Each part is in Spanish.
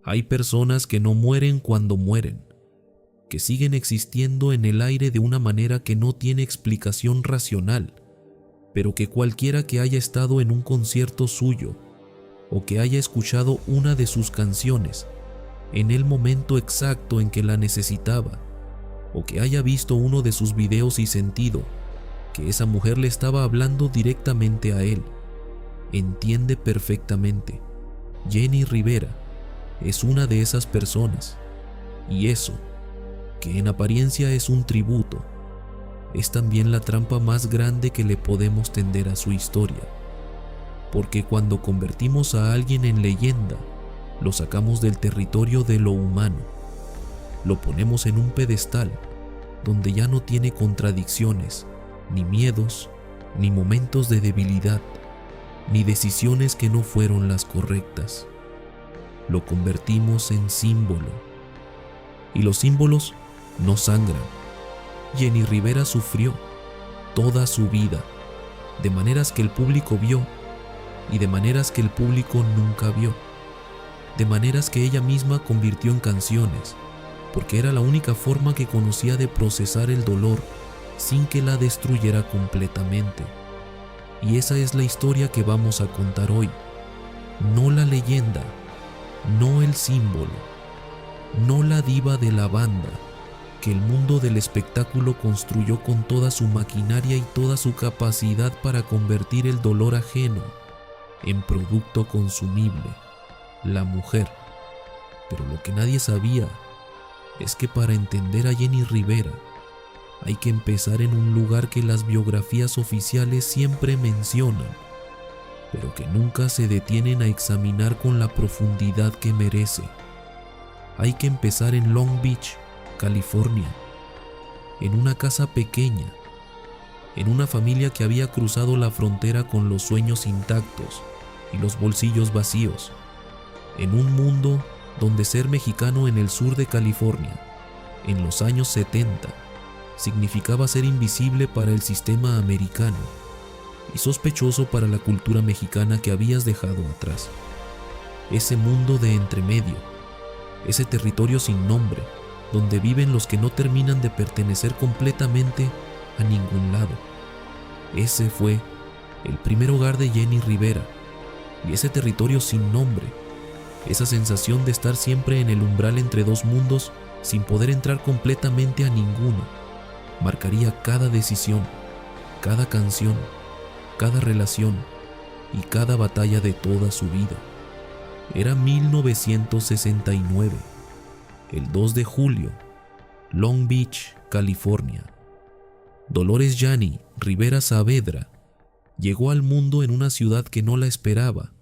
Hay personas que no mueren cuando mueren, que siguen existiendo en el aire de una manera que no tiene explicación racional, pero que cualquiera que haya estado en un concierto suyo o que haya escuchado una de sus canciones en el momento exacto en que la necesitaba, o que haya visto uno de sus videos y sentido que esa mujer le estaba hablando directamente a él, entiende perfectamente. Jenni Rivera es una de esas personas, y eso, que en apariencia es un tributo, es también la trampa más grande que le podemos tender a su historia, porque cuando convertimos a alguien en leyenda, lo sacamos del territorio de lo humano, lo ponemos en un pedestal donde ya no tiene contradicciones, ni miedos, ni momentos de debilidad, ni decisiones que no fueron las correctas. Lo convertimos en símbolo, y los símbolos no sangran. Jenni Rivera sufrió toda su vida, de maneras que el público vio y de maneras que el público nunca vio, de maneras que ella misma convirtió en canciones, porque era la única forma que conocía de procesar el dolor sin que la destruyera completamente. Y esa es la historia que vamos a contar hoy, no la leyenda, no el símbolo, no la diva de la banda que el mundo del espectáculo construyó con toda su maquinaria y toda su capacidad para convertir el dolor ajeno en producto consumible, la mujer. Pero lo que nadie sabía es que para entender a Jenni Rivera hay que empezar en un lugar que las biografías oficiales siempre mencionan, pero que nunca se detienen a examinar con la profundidad que merece. Hay que empezar en Long Beach, California, en una casa pequeña, en una familia que había cruzado la frontera con los sueños intactos y los bolsillos vacíos, en un mundo donde ser mexicano en el sur de California, en los años 70, significaba ser invisible para el sistema americano y sospechoso para la cultura mexicana que habías dejado atrás. Ese mundo de entremedio, ese territorio sin nombre, donde viven los que no terminan de pertenecer completamente a ningún lado. Ese fue el primer hogar de Jenni Rivera, y ese territorio sin nombre, esa sensación de estar siempre en el umbral entre dos mundos sin poder entrar completamente a ninguno, marcaría cada decisión, cada canción, cada relación y cada batalla de toda su vida. Era 1969, el 2 de julio, Long Beach, California. Dolores Jenni Rivera Saavedra llegó al mundo en una ciudad que no la esperaba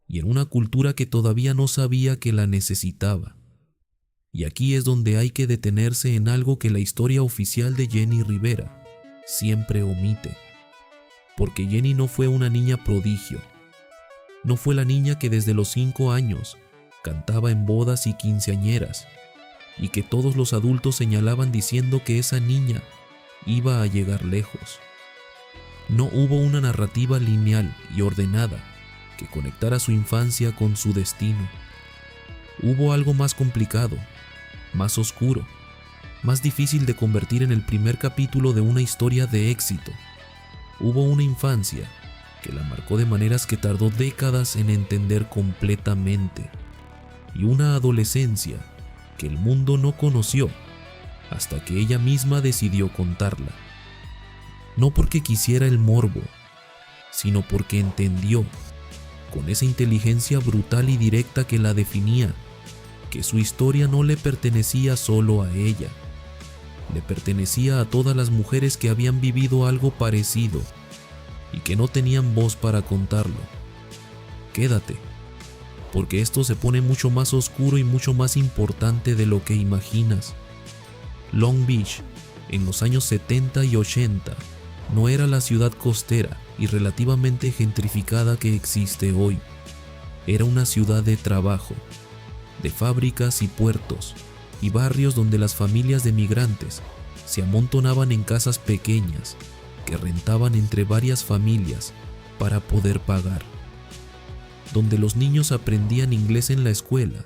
y en una cultura que todavía no sabía que la necesitaba. Y aquí es donde hay que detenerse en algo que la historia oficial de Jenni Rivera siempre omite. Porque Jenni no fue una niña prodigio. No fue la niña que desde los 5 años cantaba en bodas y quinceañeras, y que todos los adultos señalaban diciendo que esa niña iba a llegar lejos. No hubo una narrativa lineal y ordenada que conectara su infancia con su destino. Hubo algo más complicado, más oscuro, más difícil de convertir en el primer capítulo de una historia de éxito. Hubo una infancia que la marcó de maneras que tardó décadas en entender completamente, y una adolescencia que el mundo no conoció hasta que ella misma decidió contarla. No porque quisiera el morbo, sino porque entendió, con esa inteligencia brutal y directa que la definía, que su historia no le pertenecía solo a ella, le pertenecía a todas las mujeres que habían vivido algo parecido y que no tenían voz para contarlo. Quédate, porque esto se pone mucho más oscuro y mucho más importante de lo que imaginas. Long Beach, en los años 70 y 80, no era la ciudad costera y relativamente gentrificada que existe hoy. Era una ciudad de trabajo, de fábricas y puertos, y barrios donde las familias de migrantes se amontonaban en casas pequeñas que rentaban entre varias familias para poder pagar, donde los niños aprendían inglés en la escuela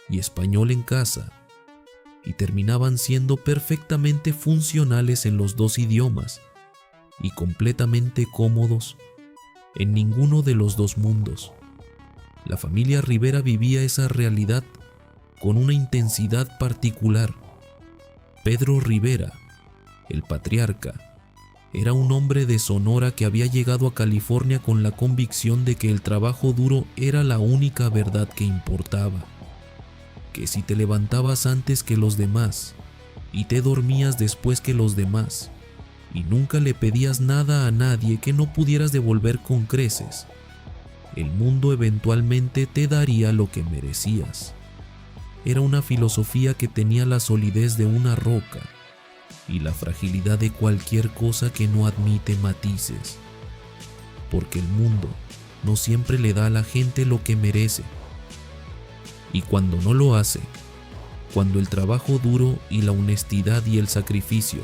y español en casa, y terminaban siendo perfectamente funcionales en los dos idiomas y completamente cómodos en ninguno de los dos mundos. La familia Rivera vivía esa realidad con una intensidad particular. Pedro Rivera, el patriarca, era un hombre de Sonora que había llegado a California con la convicción de que el trabajo duro era la única verdad que importaba, que si te levantabas antes que los demás y te dormías después que los demás y nunca le pedías nada a nadie que no pudieras devolver con creces, el mundo eventualmente te daría lo que merecías. Era una filosofía que tenía la solidez de una roca y la fragilidad de cualquier cosa que no admite matices, porque el mundo no siempre le da a la gente lo que merece, y cuando no lo hace, cuando el trabajo duro y la honestidad y el sacrificio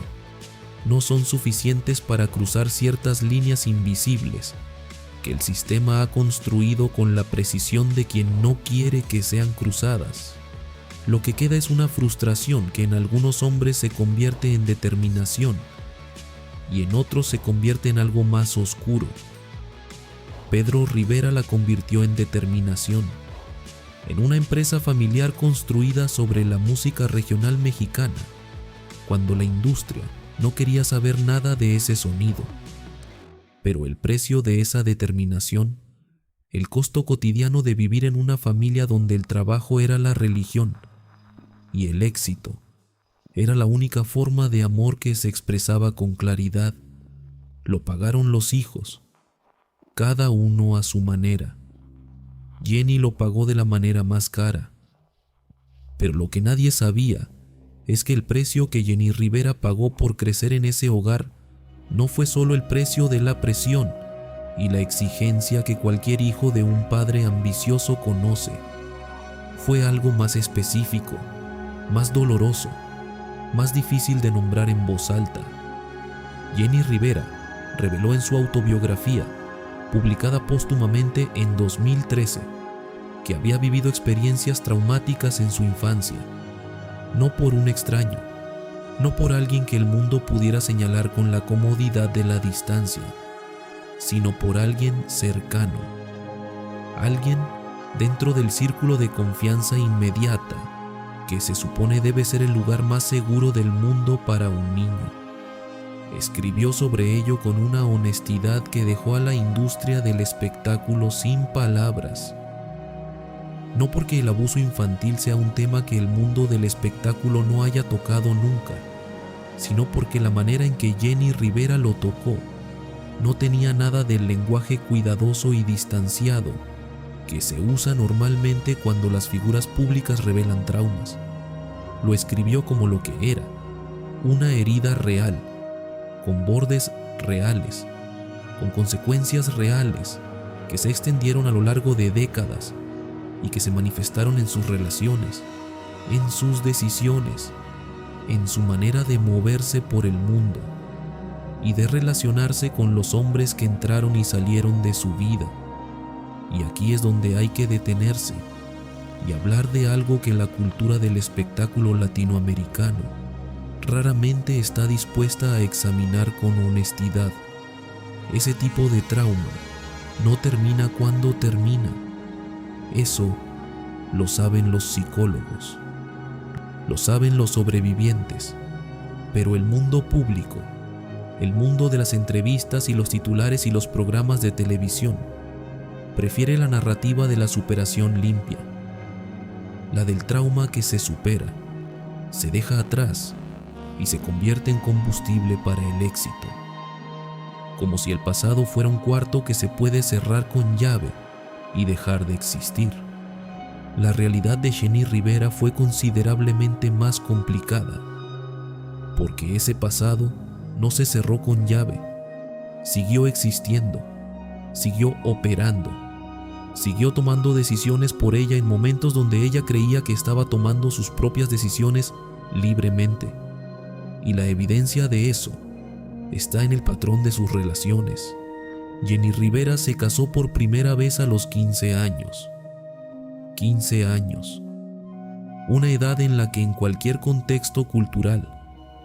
no son suficientes para cruzar ciertas líneas invisibles que el sistema ha construido con la precisión de quien no quiere que sean cruzadas, lo que queda es una frustración que en algunos hombres se convierte en determinación y en otros se convierte en algo más oscuro. Pedro Rivera la convirtió en determinación, en una empresa familiar construida sobre la música regional mexicana, cuando la industria no quería saber nada de ese sonido. Pero el precio de esa determinación, el costo cotidiano de vivir en una familia donde el trabajo era la religión y el éxito era la única forma de amor que se expresaba con claridad, lo pagaron los hijos, cada uno a su manera. Jenny lo pagó de la manera más cara, pero lo que nadie sabía es que el precio que Jenny Rivera pagó por crecer en ese hogar no fue solo el precio de la presión y la exigencia que cualquier hijo de un padre ambicioso conoce. Fue algo más específico, más doloroso, más difícil de nombrar en voz alta. Jenny Rivera reveló en su autobiografía, publicada póstumamente en 2013, que había vivido experiencias traumáticas en su infancia, no por un extraño, no por alguien que el mundo pudiera señalar con la comodidad de la distancia, sino por alguien cercano, alguien dentro del círculo de confianza inmediata que se supone debe ser el lugar más seguro del mundo para un niño. Escribió sobre ello con una honestidad que dejó a la industria del espectáculo sin palabras. No porque el abuso infantil sea un tema que el mundo del espectáculo no haya tocado nunca, sino porque la manera en que Jenny Rivera lo tocó no tenía nada del lenguaje cuidadoso y distanciado que se usa normalmente cuando las figuras públicas revelan traumas. Lo escribió como lo que era, una herida real, con bordes reales, con consecuencias reales que se extendieron a lo largo de décadas y que se manifestaron en sus relaciones, en sus decisiones, en su manera de moverse por el mundo y de relacionarse con los hombres que entraron y salieron de su vida. Y aquí es donde hay que detenerse y hablar de algo que la cultura del espectáculo latinoamericano raramente está dispuesta a examinar con honestidad. Ese tipo de trauma no termina cuando termina. Eso lo saben los psicólogos, lo saben los sobrevivientes, pero el mundo público, el mundo de las entrevistas y los titulares y los programas de televisión, prefiere la narrativa de la superación limpia, la del trauma que se supera, se deja atrás y se convierte en combustible para el éxito. Como si el pasado fuera un cuarto que se puede cerrar con llave y dejar de existir. La realidad de Jenny Rivera fue considerablemente más complicada, porque ese pasado no se cerró con llave, siguió existiendo, siguió operando, siguió tomando decisiones por ella en momentos donde ella creía que estaba tomando sus propias decisiones libremente. Y la evidencia de eso está en el patrón de sus relaciones. Jenny Rivera se casó por primera vez a los 15 años. 15 años. Una edad en la que en cualquier contexto cultural,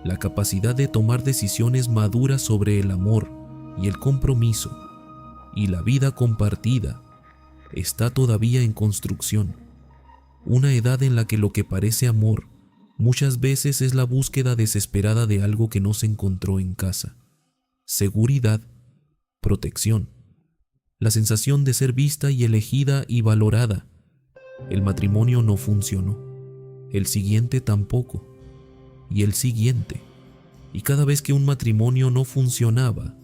la capacidad de tomar decisiones maduras sobre el amor y el compromiso y la vida compartida está todavía en construcción. Una edad en la que lo que parece amor muchas veces es la búsqueda desesperada de algo que no se encontró en casa. Seguridad, protección, la sensación de ser vista y elegida y valorada. El matrimonio no funcionó, el siguiente tampoco, y el siguiente. Y cada vez que un matrimonio no funcionaba,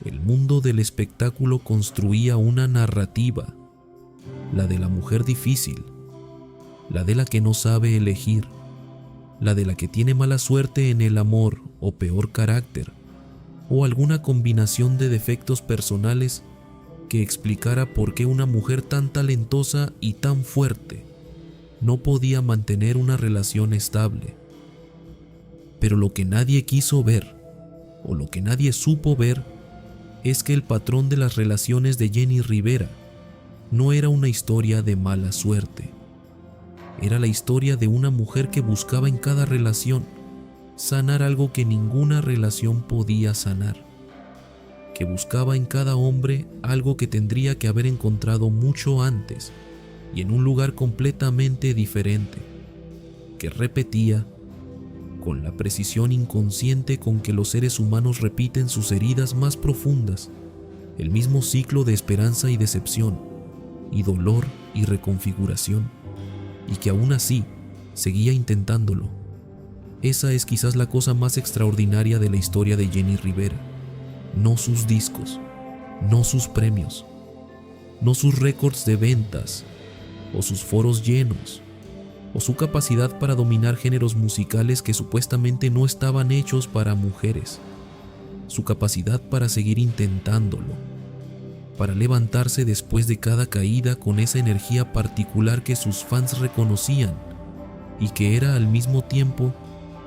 el mundo del espectáculo construía una narrativa, la de la mujer difícil, la de la que no sabe elegir, la de la que tiene mala suerte en el amor o peor carácter, o alguna combinación de defectos personales que explicara por qué una mujer tan talentosa y tan fuerte no podía mantener una relación estable. Pero lo que nadie quiso ver, o lo que nadie supo ver, es que el patrón de las relaciones de Jenny Rivera no era una historia de mala suerte. Era la historia de una mujer que buscaba en cada relación sanar algo que ninguna relación podía sanar, que buscaba en cada hombre algo que tendría que haber encontrado mucho antes y en un lugar completamente diferente, que repetía, con la precisión inconsciente con que los seres humanos repiten sus heridas más profundas, el mismo ciclo de esperanza y decepción, y dolor y reconfiguración, y que aún así seguía intentándolo. Esa es quizás la cosa más extraordinaria de la historia de Jenny Rivera. No sus discos, no sus premios, no sus récords de ventas, o sus foros llenos, o su capacidad para dominar géneros musicales que supuestamente no estaban hechos para mujeres, su capacidad para seguir intentándolo, para levantarse después de cada caída con esa energía particular que sus fans reconocían y que era al mismo tiempo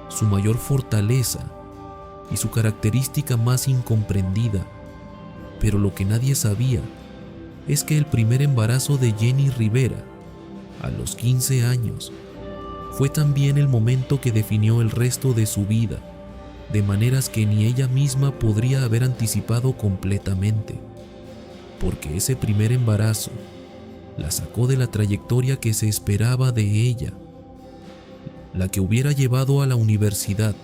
su mayor fortaleza y su característica más incomprendida. Pero lo que nadie sabía es que el primer embarazo de Jenny Rivera, a los 15 años, fue también el momento que definió el resto de su vida, de maneras que ni ella misma podría haber anticipado completamente, porque ese primer embarazo la sacó de la trayectoria que se esperaba de ella, la que hubiera llevado a la universidad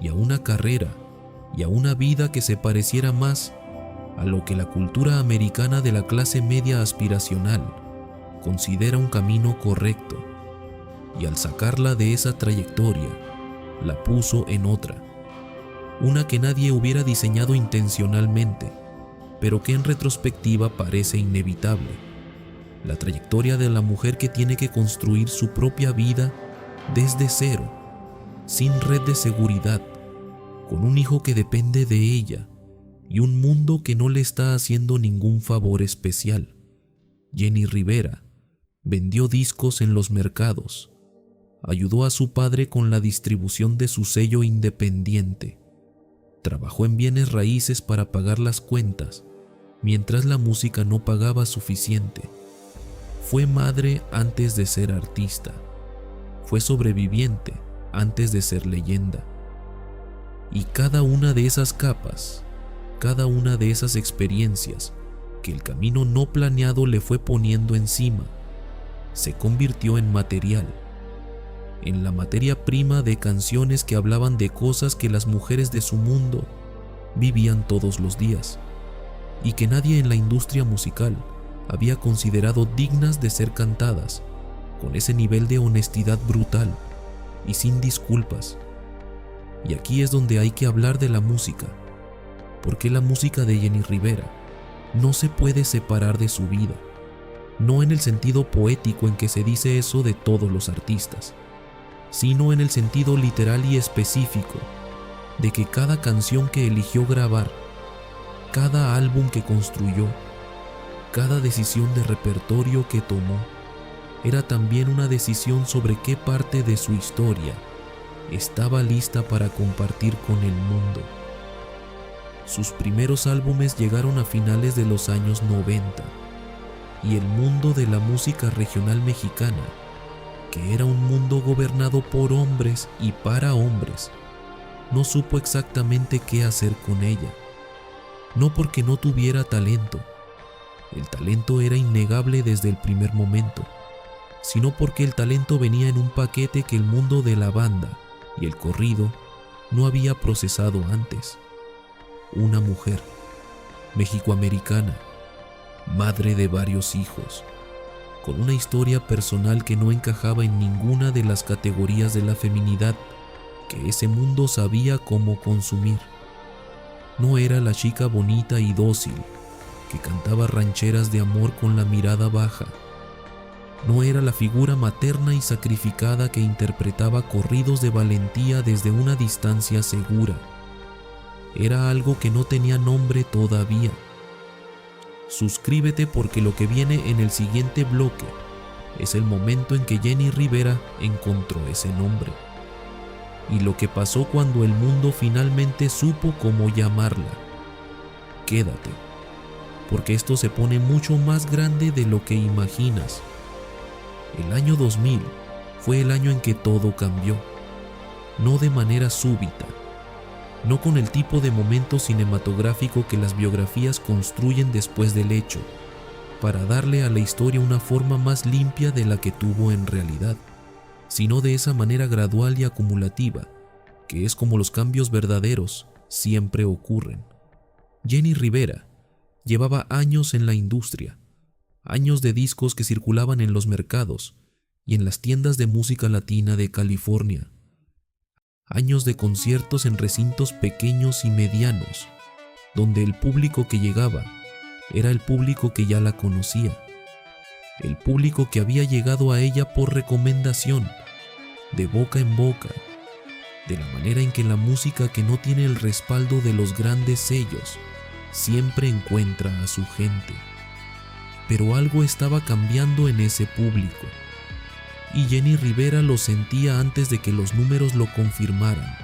y a una carrera y a una vida que se pareciera más a lo que la cultura americana de la clase media aspiracional considera un camino correcto, y al sacarla de esa trayectoria, la puso en otra, una que nadie hubiera diseñado intencionalmente, pero que en retrospectiva parece inevitable, la trayectoria de la mujer que tiene que construir su propia vida desde cero, sin red de seguridad, con un hijo que depende de ella y un mundo que no le está haciendo ningún favor especial. Jenny Rivera vendió discos en los mercados, ayudó a su padre con la distribución de su sello independiente, trabajó en bienes raíces para pagar las cuentas, mientras la música no pagaba suficiente. Fue madre antes de ser artista, fue sobreviviente antes de ser leyenda. Y cada una de esas capas, cada una de esas experiencias que el camino no planeado le fue poniendo encima, se convirtió en material, en la materia prima de canciones que hablaban de cosas que las mujeres de su mundo vivían todos los días y que nadie en la industria musical había considerado dignas de ser cantadas con ese nivel de honestidad brutal y sin disculpas. Y aquí es donde hay que hablar de la música, porque la música de Jenny Rivera no se puede separar de su vida, no en el sentido poético en que se dice eso de todos los artistas, sino en el sentido literal y específico de que cada canción que eligió grabar, cada álbum que construyó, cada decisión de repertorio que tomó, era también una decisión sobre qué parte de su historia estaba lista para compartir con el mundo. Sus primeros álbumes llegaron a finales de los años 90 y el mundo de la música regional mexicana que era un mundo gobernado por hombres y para hombres, no supo exactamente qué hacer con ella. No porque no tuviera talento, el talento era innegable desde el primer momento, sino porque el talento venía en un paquete que el mundo de la banda y el corrido no había procesado antes. Una mujer, mexicoamericana, madre de varios hijos, con una historia personal que no encajaba en ninguna de las categorías de la feminidad que ese mundo sabía cómo consumir. No era la chica bonita y dócil que cantaba rancheras de amor con la mirada baja. No era la figura materna y sacrificada que interpretaba corridos de valentía desde una distancia segura. Era algo que no tenía nombre todavía. Suscríbete porque lo que viene en el siguiente bloque es el momento en que Jenni Rivera encontró ese nombre y lo que pasó cuando el mundo finalmente supo cómo llamarla. Quédate, porque esto se pone mucho más grande de lo que imaginas. El año 2000 fue el año en que todo cambió, no de manera súbita, no con el tipo de momento cinematográfico que las biografías construyen después del hecho, para darle a la historia una forma más limpia de la que tuvo en realidad, sino de esa manera gradual y acumulativa, que es como los cambios verdaderos siempre ocurren. Jenni Rivera llevaba años en la industria, años de discos que circulaban en los mercados y en las tiendas de música latina de California, años de conciertos en recintos pequeños y medianos, donde el público que llegaba era el público que ya la conocía, el público que había llegado a ella por recomendación, de boca en boca, de la manera en que la música que no tiene el respaldo de los grandes sellos siempre encuentra a su gente. Pero algo estaba cambiando en ese público, y Jenni Rivera lo sentía antes de que los números lo confirmaran.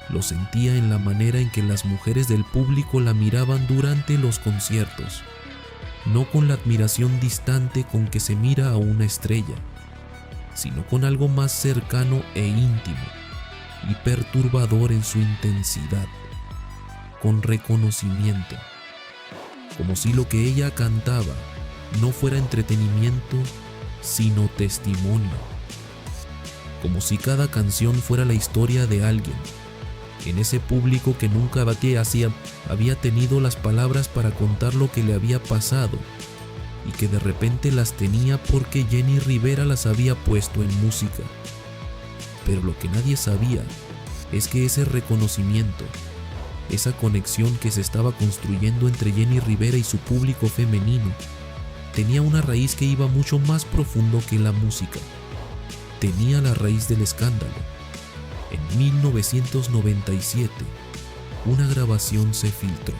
Lo sentía en la manera en que las mujeres del público la miraban durante los conciertos, no con la admiración distante con que se mira a una estrella, sino con algo más cercano e íntimo y perturbador en su intensidad, con reconocimiento, como si lo que ella cantaba no fuera entretenimiento, sino testimonio, como si cada canción fuera la historia de alguien, en ese público que nunca había tenido las palabras para contar lo que le había pasado, y que de repente las tenía porque Jenni Rivera las había puesto en música. Pero lo que nadie sabía es que ese reconocimiento, esa conexión que se estaba construyendo entre Jenni Rivera y su público femenino, tenía una raíz que iba mucho más profundo que la música. Tenía la raíz del escándalo. En 1997, una grabación se filtró.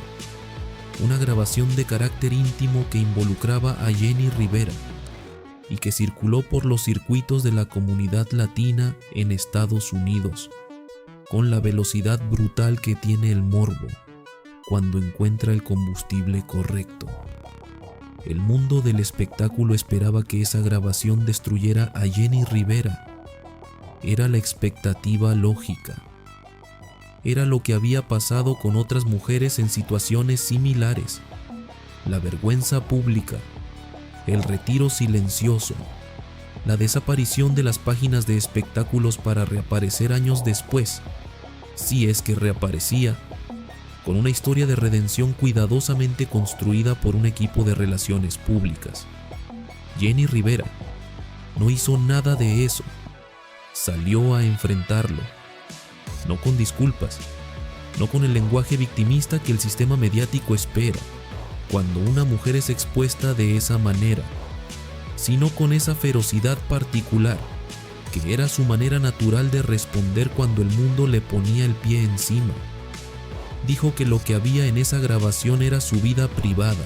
Una grabación de carácter íntimo que involucraba a Jenni Rivera y que circuló por los circuitos de la comunidad latina en Estados Unidos, con la velocidad brutal que tiene el morbo cuando encuentra el combustible correcto. El mundo del espectáculo esperaba que esa grabación destruyera a Jenni Rivera. Era la expectativa lógica. Era lo que había pasado con otras mujeres en situaciones similares. La vergüenza pública, el retiro silencioso, la desaparición de las páginas de espectáculos para reaparecer años después, si es que reaparecía, con una historia de redención cuidadosamente construida por un equipo de relaciones públicas. Jenni Rivera no hizo nada de eso. Salió a enfrentarlo, no con disculpas, no con el lenguaje victimista que el sistema mediático espera cuando una mujer es expuesta de esa manera, sino con esa ferocidad particular que era su manera natural de responder cuando el mundo le ponía el pie encima. Dijo que lo que había en esa grabación era su vida privada,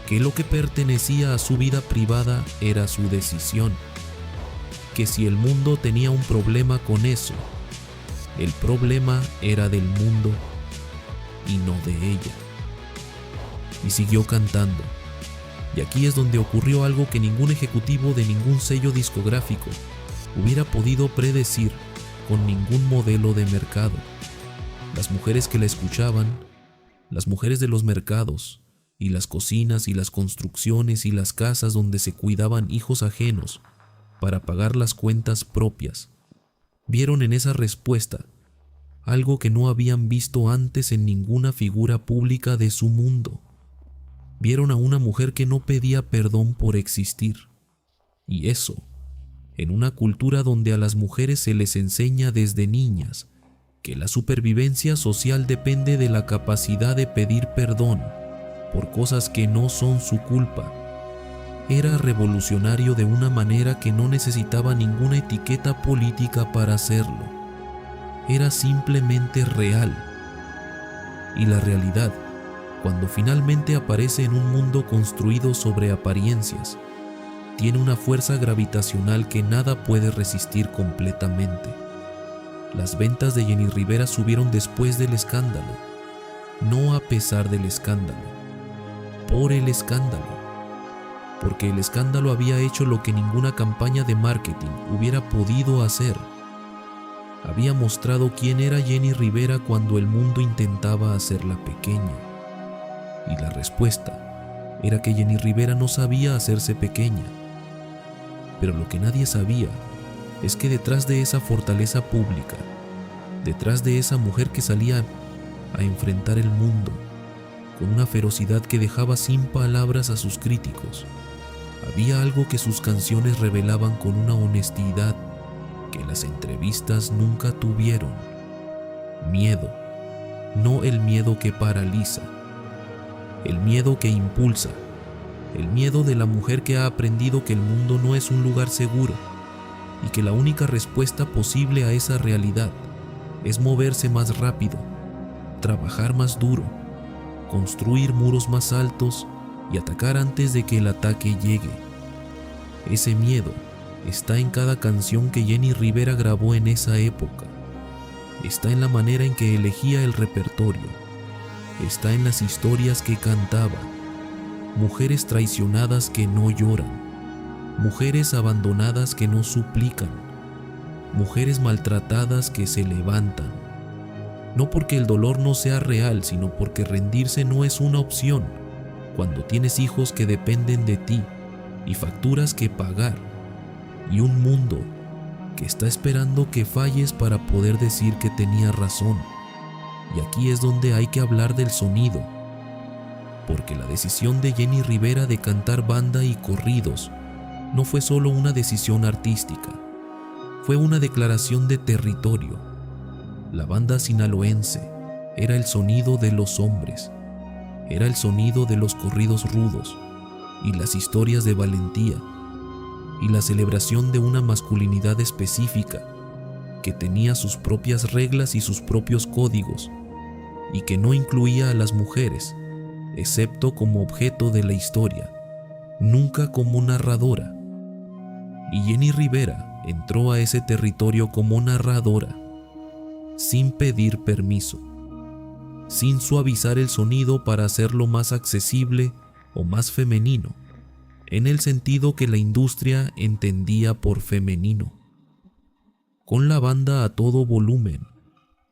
que lo que pertenecía a su vida privada era su decisión, que si el mundo tenía un problema con eso, el problema era del mundo y no de ella. Y siguió cantando, Y aquí es donde ocurrió algo que ningún ejecutivo de ningún sello discográfico hubiera podido predecir con ningún modelo de mercado. Las mujeres que la escuchaban, las mujeres de los mercados, y las cocinas y las construcciones y las casas donde se cuidaban hijos ajenos para pagar las cuentas propias, vieron en esa respuesta algo que no habían visto antes en ninguna figura pública de su mundo. Vieron a una mujer que no pedía perdón por existir. Y eso, en una cultura donde a las mujeres se les enseña desde niñas que la supervivencia social depende de la capacidad de pedir perdón por cosas que no son su culpa, era revolucionario de una manera que no necesitaba ninguna etiqueta política para hacerlo. Era simplemente real. Y la realidad, cuando finalmente aparece en un mundo construido sobre apariencias, tiene una fuerza gravitacional que nada puede resistir completamente. Las ventas de Jenni Rivera subieron después del escándalo, no a pesar del escándalo, por el escándalo, porque el escándalo había hecho lo que ninguna campaña de marketing hubiera podido hacer. Había mostrado quién era Jenni Rivera cuando el mundo intentaba hacerla pequeña. Y la respuesta era que Jenni Rivera no sabía hacerse pequeña. Pero lo que nadie sabía es que detrás de esa fortaleza pública, detrás de esa mujer que salía a enfrentar el mundo con una ferocidad que dejaba sin palabras a sus críticos, había algo que sus canciones revelaban con una honestidad que las entrevistas nunca tuvieron. Miedo, no el miedo que paraliza, el miedo que impulsa, el miedo de la mujer que ha aprendido que el mundo no es un lugar seguro y que la única respuesta posible a esa realidad es moverse más rápido, trabajar más duro, construir muros más altos y atacar antes de que el ataque llegue. Ese miedo está en cada canción que Jenni Rivera grabó en esa época. Está en la manera en que elegía el repertorio. Está en las historias que cantaba. Mujeres traicionadas que no lloran. Mujeres abandonadas que no suplican. Mujeres maltratadas que se levantan. No porque el dolor no sea real, sino porque rendirse no es una opción cuando tienes hijos que dependen de ti y facturas que pagar y un mundo que está esperando que falles para poder decir que tenía razón. Y aquí es donde hay que hablar del sonido, porque la decisión de Jenni Rivera de cantar banda y corridos no fue solo una decisión artística, fue una declaración de territorio. La banda sinaloense era el sonido de los hombres, era el sonido de los corridos rudos y las historias de valentía y la celebración de una masculinidad específica que tenía sus propias reglas y sus propios códigos y que no incluía a las mujeres, excepto como objeto de la historia, nunca como narradora. Y Jenni Rivera entró a ese territorio como narradora, sin pedir permiso, sin suavizar el sonido para hacerlo más accesible o más femenino, en el sentido que la industria entendía por femenino. Con la banda a todo volumen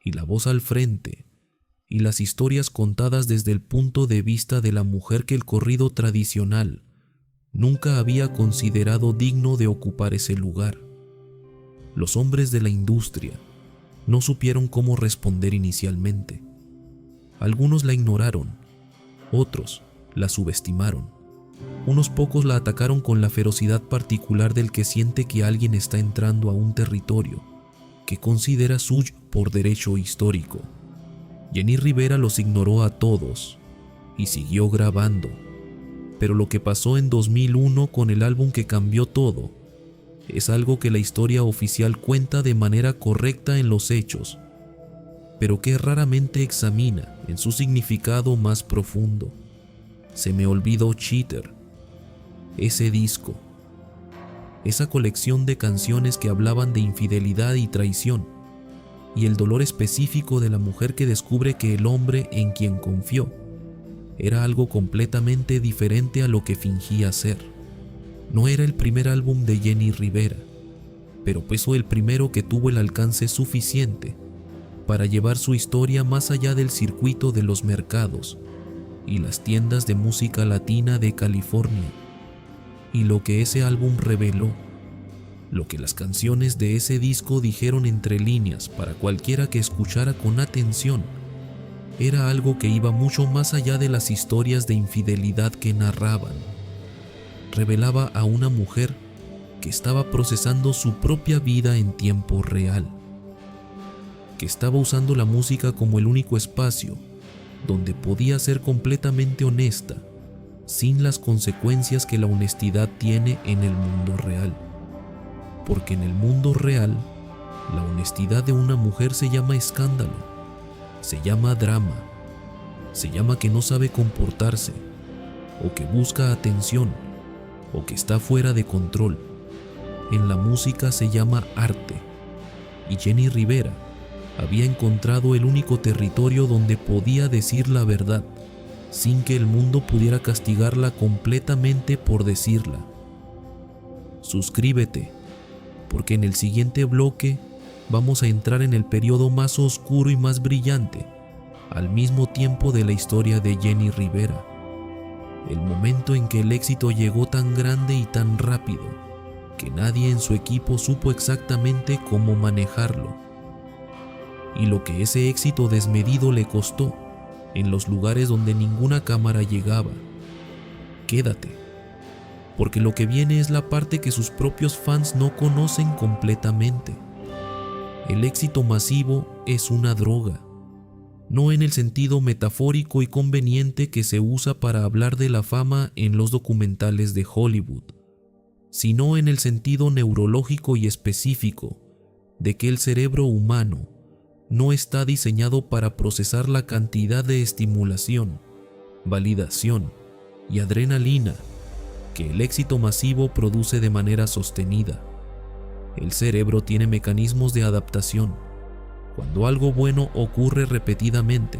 y la voz al frente y las historias contadas desde el punto de vista de la mujer que el corrido tradicional nunca había considerado digno de ocupar ese lugar. Los hombres de la industria no supieron cómo responder inicialmente. Algunos la ignoraron, otros la subestimaron. Unos pocos la atacaron con la ferocidad particular del que siente que alguien está entrando a un territorio que considera suyo por derecho histórico. Jenni Rivera los ignoró a todos y siguió grabando. Pero lo que pasó en 2001 con el álbum que cambió todo es algo que la historia oficial cuenta de manera correcta en los hechos, pero que raramente examina en su significado más profundo. Se me olvidó Cheater, ese disco, esa colección de canciones que hablaban de infidelidad y traición, y el dolor específico de la mujer que descubre que el hombre en quien confió era algo completamente diferente a lo que fingía ser. No era el primer álbum de Jenni Rivera, pero fue el primero que tuvo el alcance suficiente para llevar su historia más allá del circuito de los mercados y las tiendas de música latina de California. Y lo que ese álbum reveló, lo que las canciones de ese disco dijeron entre líneas para cualquiera que escuchara con atención, era algo que iba mucho más allá de las historias de infidelidad que narraban. Revelaba a una mujer que estaba procesando su propia vida en tiempo real, que estaba usando la música como el único espacio donde podía ser completamente honesta, sin las consecuencias que la honestidad tiene en el mundo real. Porque en el mundo real, la honestidad de una mujer se llama escándalo, se llama drama, se llama que no sabe comportarse, o que busca atención, o que está fuera de control. En la música se llama arte, y Jenni Rivera había encontrado el único territorio donde podía decir la verdad, sin que el mundo pudiera castigarla completamente por decirla. Suscríbete, porque en el siguiente bloque vamos a entrar en el periodo más oscuro y más brillante, al mismo tiempo de la historia de Jenni Rivera. El momento en que el éxito llegó tan grande y tan rápido, que nadie en su equipo supo exactamente cómo manejarlo. Y lo que ese éxito desmedido le costó, en los lugares donde ninguna cámara llegaba. Quédate, porque lo que viene es la parte que sus propios fans no conocen completamente. El éxito masivo es una droga, no en el sentido metafórico y conveniente que se usa para hablar de la fama en los documentales de Hollywood, sino en el sentido neurológico y específico de que el cerebro humano no está diseñado para procesar la cantidad de estimulación, validación y adrenalina que el éxito masivo produce de manera sostenida. El cerebro tiene mecanismos de adaptación. Cuando algo bueno ocurre repetidamente,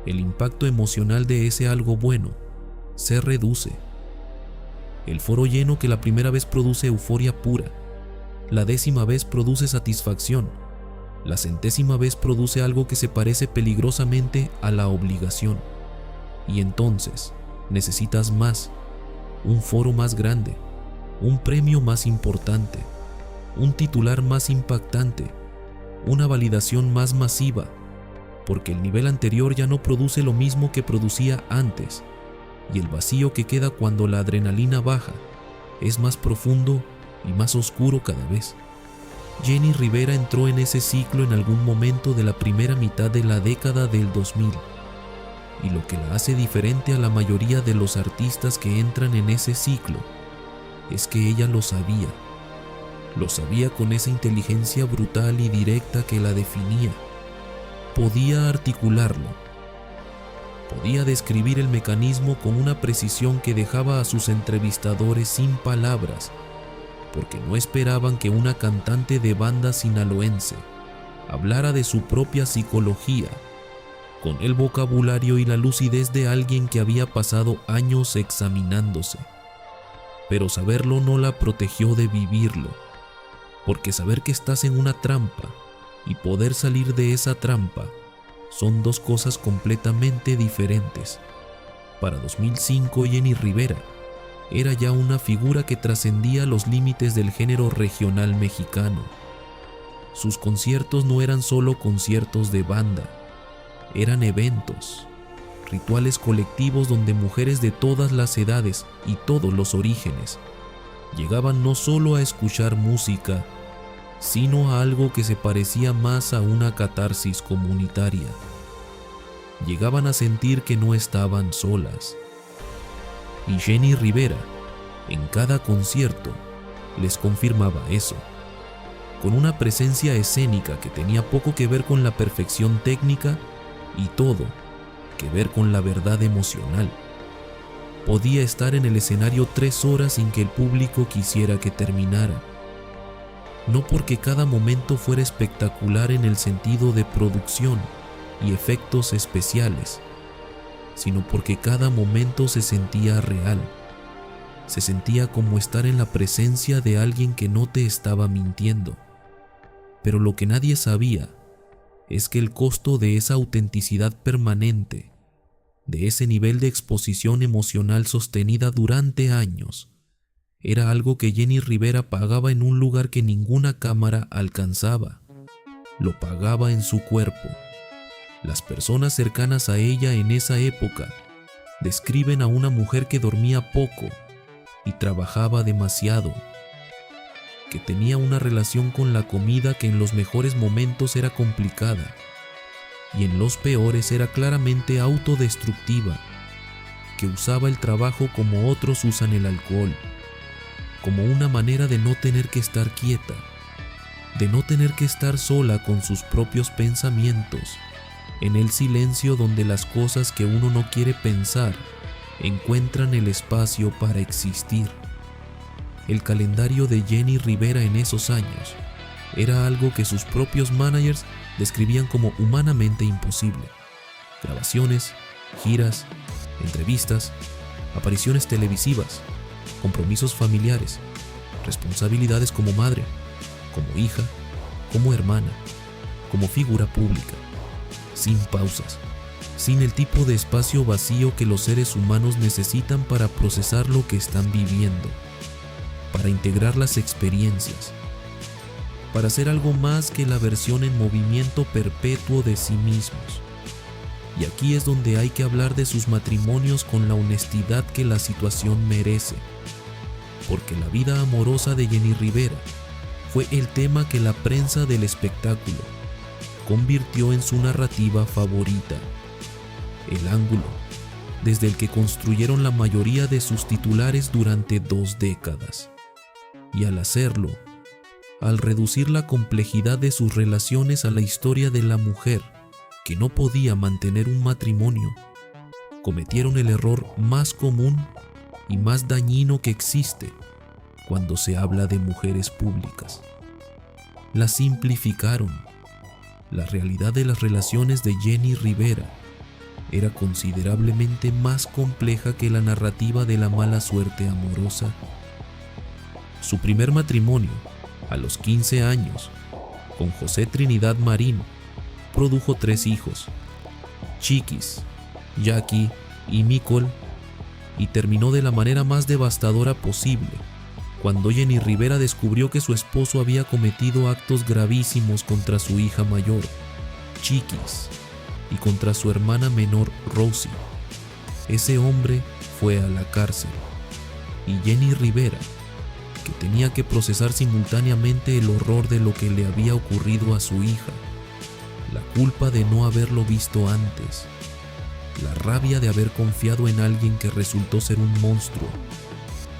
el impacto emocional de ese algo bueno se reduce. El foro lleno que la primera vez produce euforia pura, la 10ª vez produce satisfacción, la 100ª vez produce algo que se parece peligrosamente a la obligación. Y entonces necesitas más, un foro más grande, un premio más importante, un titular más impactante, una validación más masiva, porque el nivel anterior ya no produce lo mismo que producía antes, y el vacío que queda cuando la adrenalina baja es más profundo y más oscuro cada vez. Jenni Rivera entró en ese ciclo en algún momento de la primera mitad de la década del 2000, y lo que la hace diferente a la mayoría de los artistas que entran en ese ciclo es que ella lo sabía con esa inteligencia brutal y directa que la definía. Podía articularlo, podía describir el mecanismo con una precisión que dejaba a sus entrevistadores sin palabras, porque no esperaban que una cantante de banda sinaloense hablara de su propia psicología, con el vocabulario y la lucidez de alguien que había pasado años examinándose. Pero saberlo no la protegió de vivirlo, porque saber que estás en una trampa y poder salir de esa trampa son dos cosas completamente diferentes. Para 2005, Jenni Rivera era ya una figura que trascendía los límites del género regional mexicano. Sus conciertos no eran solo conciertos de banda, eran eventos, rituales colectivos donde mujeres de todas las edades y todos los orígenes llegaban no solo a escuchar música, sino a algo que se parecía más a una catarsis comunitaria. Llegaban a sentir que no estaban solas. Y Jenni Rivera, en cada concierto, les confirmaba eso, con una presencia escénica que tenía poco que ver con la perfección técnica y todo que ver con la verdad emocional. Podía estar en el escenario 3 horas sin que el público quisiera que terminara. No porque cada momento fuera espectacular en el sentido de producción y efectos especiales, sino porque cada momento se sentía real. Se sentía como estar en la presencia de alguien que no te estaba mintiendo. Pero lo que nadie sabía es que el costo de esa autenticidad permanente, de ese nivel de exposición emocional sostenida durante años, era algo que Jenny Rivera pagaba en un lugar que ninguna cámara alcanzaba. Lo pagaba en su cuerpo. Las personas cercanas a ella en esa época describen a una mujer que dormía poco y trabajaba demasiado, que tenía una relación con la comida que en los mejores momentos era complicada y en los peores era claramente autodestructiva, que usaba el trabajo como otros usan el alcohol, como una manera de no tener que estar quieta, de no tener que estar sola con sus propios pensamientos, en el silencio donde las cosas que uno no quiere pensar encuentran el espacio para existir. El calendario de Jenny Rivera en esos años era algo que sus propios managers describían como humanamente imposible. Grabaciones, giras, entrevistas, apariciones televisivas, compromisos familiares, responsabilidades como madre, como hija, como hermana, como figura pública, sin pausas, sin el tipo de espacio vacío que los seres humanos necesitan para procesar lo que están viviendo, para integrar las experiencias, para ser algo más que la versión en movimiento perpetuo de sí mismos. Y aquí es donde hay que hablar de sus matrimonios con la honestidad que la situación merece, porque la vida amorosa de Jenny Rivera fue el tema que la prensa del espectáculo convirtió en su narrativa favorita, el ángulo desde el que construyeron la mayoría de sus titulares durante 2 décadas. Y al hacerlo, al reducir la complejidad de sus relaciones a la historia de la mujer que no podía mantener un matrimonio, cometieron el error más común y más dañino que existe cuando se habla de mujeres públicas. La simplificaron. La realidad de las relaciones de Jenny Rivera era considerablemente más compleja que la narrativa de la mala suerte amorosa. Su primer matrimonio, a los 15 años, con José Trinidad Marín, produjo 3 hijos, Chiquis, Jackie y Nicole, y terminó de la manera más devastadora posible, cuando Jenny Rivera descubrió que su esposo había cometido actos gravísimos contra su hija mayor, Chiquis, y contra su hermana menor, Rosie. Ese hombre fue a la cárcel, y Jenny Rivera, que tenía que procesar simultáneamente el horror de lo que le había ocurrido a su hija, la culpa de no haberlo visto antes, la rabia de haber confiado en alguien que resultó ser un monstruo,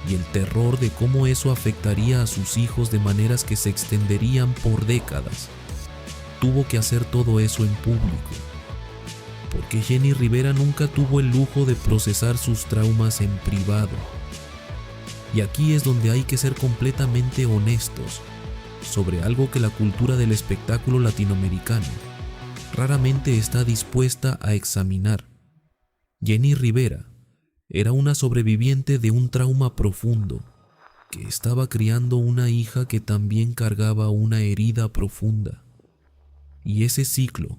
y el terror de cómo eso afectaría a sus hijos de maneras que se extenderían por décadas. Tuvo que hacer todo eso en público, porque Jenny Rivera nunca tuvo el lujo de procesar sus traumas en privado. Y aquí es donde hay que ser completamente honestos sobre algo que la cultura del espectáculo latinoamericano raramente está dispuesta a examinar. Jenny Rivera era una sobreviviente de un trauma profundo, que estaba criando una hija que también cargaba una herida profunda. Y ese ciclo,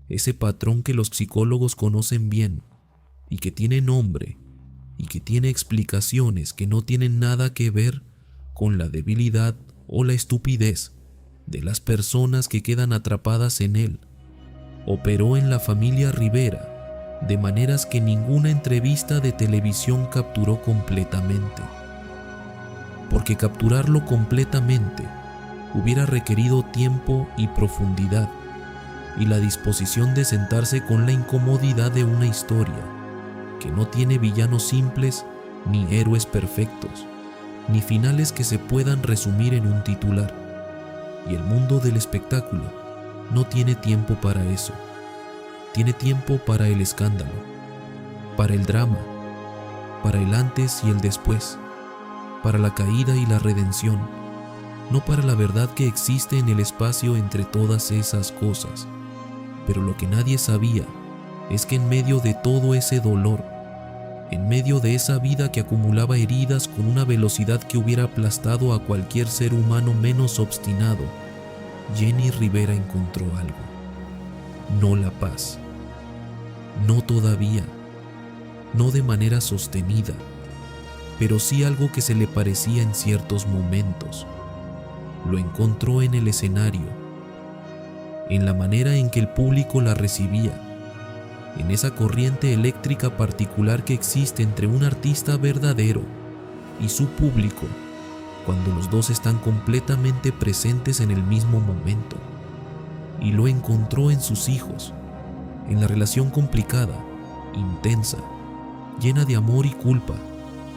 ese patrón que los psicólogos conocen bien y que tiene nombre y que tiene explicaciones que no tienen nada que ver con la debilidad o la estupidez de las personas que quedan atrapadas en él, operó en la familia Rivera de maneras que ninguna entrevista de televisión capturó completamente. Porque capturarlo completamente hubiera requerido tiempo y profundidad, y la disposición de sentarse con la incomodidad de una historia que no tiene villanos simples, ni héroes perfectos, ni finales que se puedan resumir en un titular. Y el mundo del espectáculo no tiene tiempo para eso. Tiene tiempo para el escándalo, para el drama, para el antes y el después, para la caída y la redención, no para la verdad que existe en el espacio entre todas esas cosas. Pero lo que nadie sabía es que en medio de todo ese dolor, en medio de esa vida que acumulaba heridas con una velocidad que hubiera aplastado a cualquier ser humano menos obstinado, Jenny Rivera encontró algo. No la paz. No todavía. No de manera sostenida, pero sí algo que se le parecía en ciertos momentos. Lo encontró en el escenario, en la manera en que el público la recibía, en esa corriente eléctrica particular que existe entre un artista verdadero y su público cuando los dos están completamente presentes en el mismo momento. Y lo encontró en sus hijos, en la relación complicada, intensa, llena de amor y culpa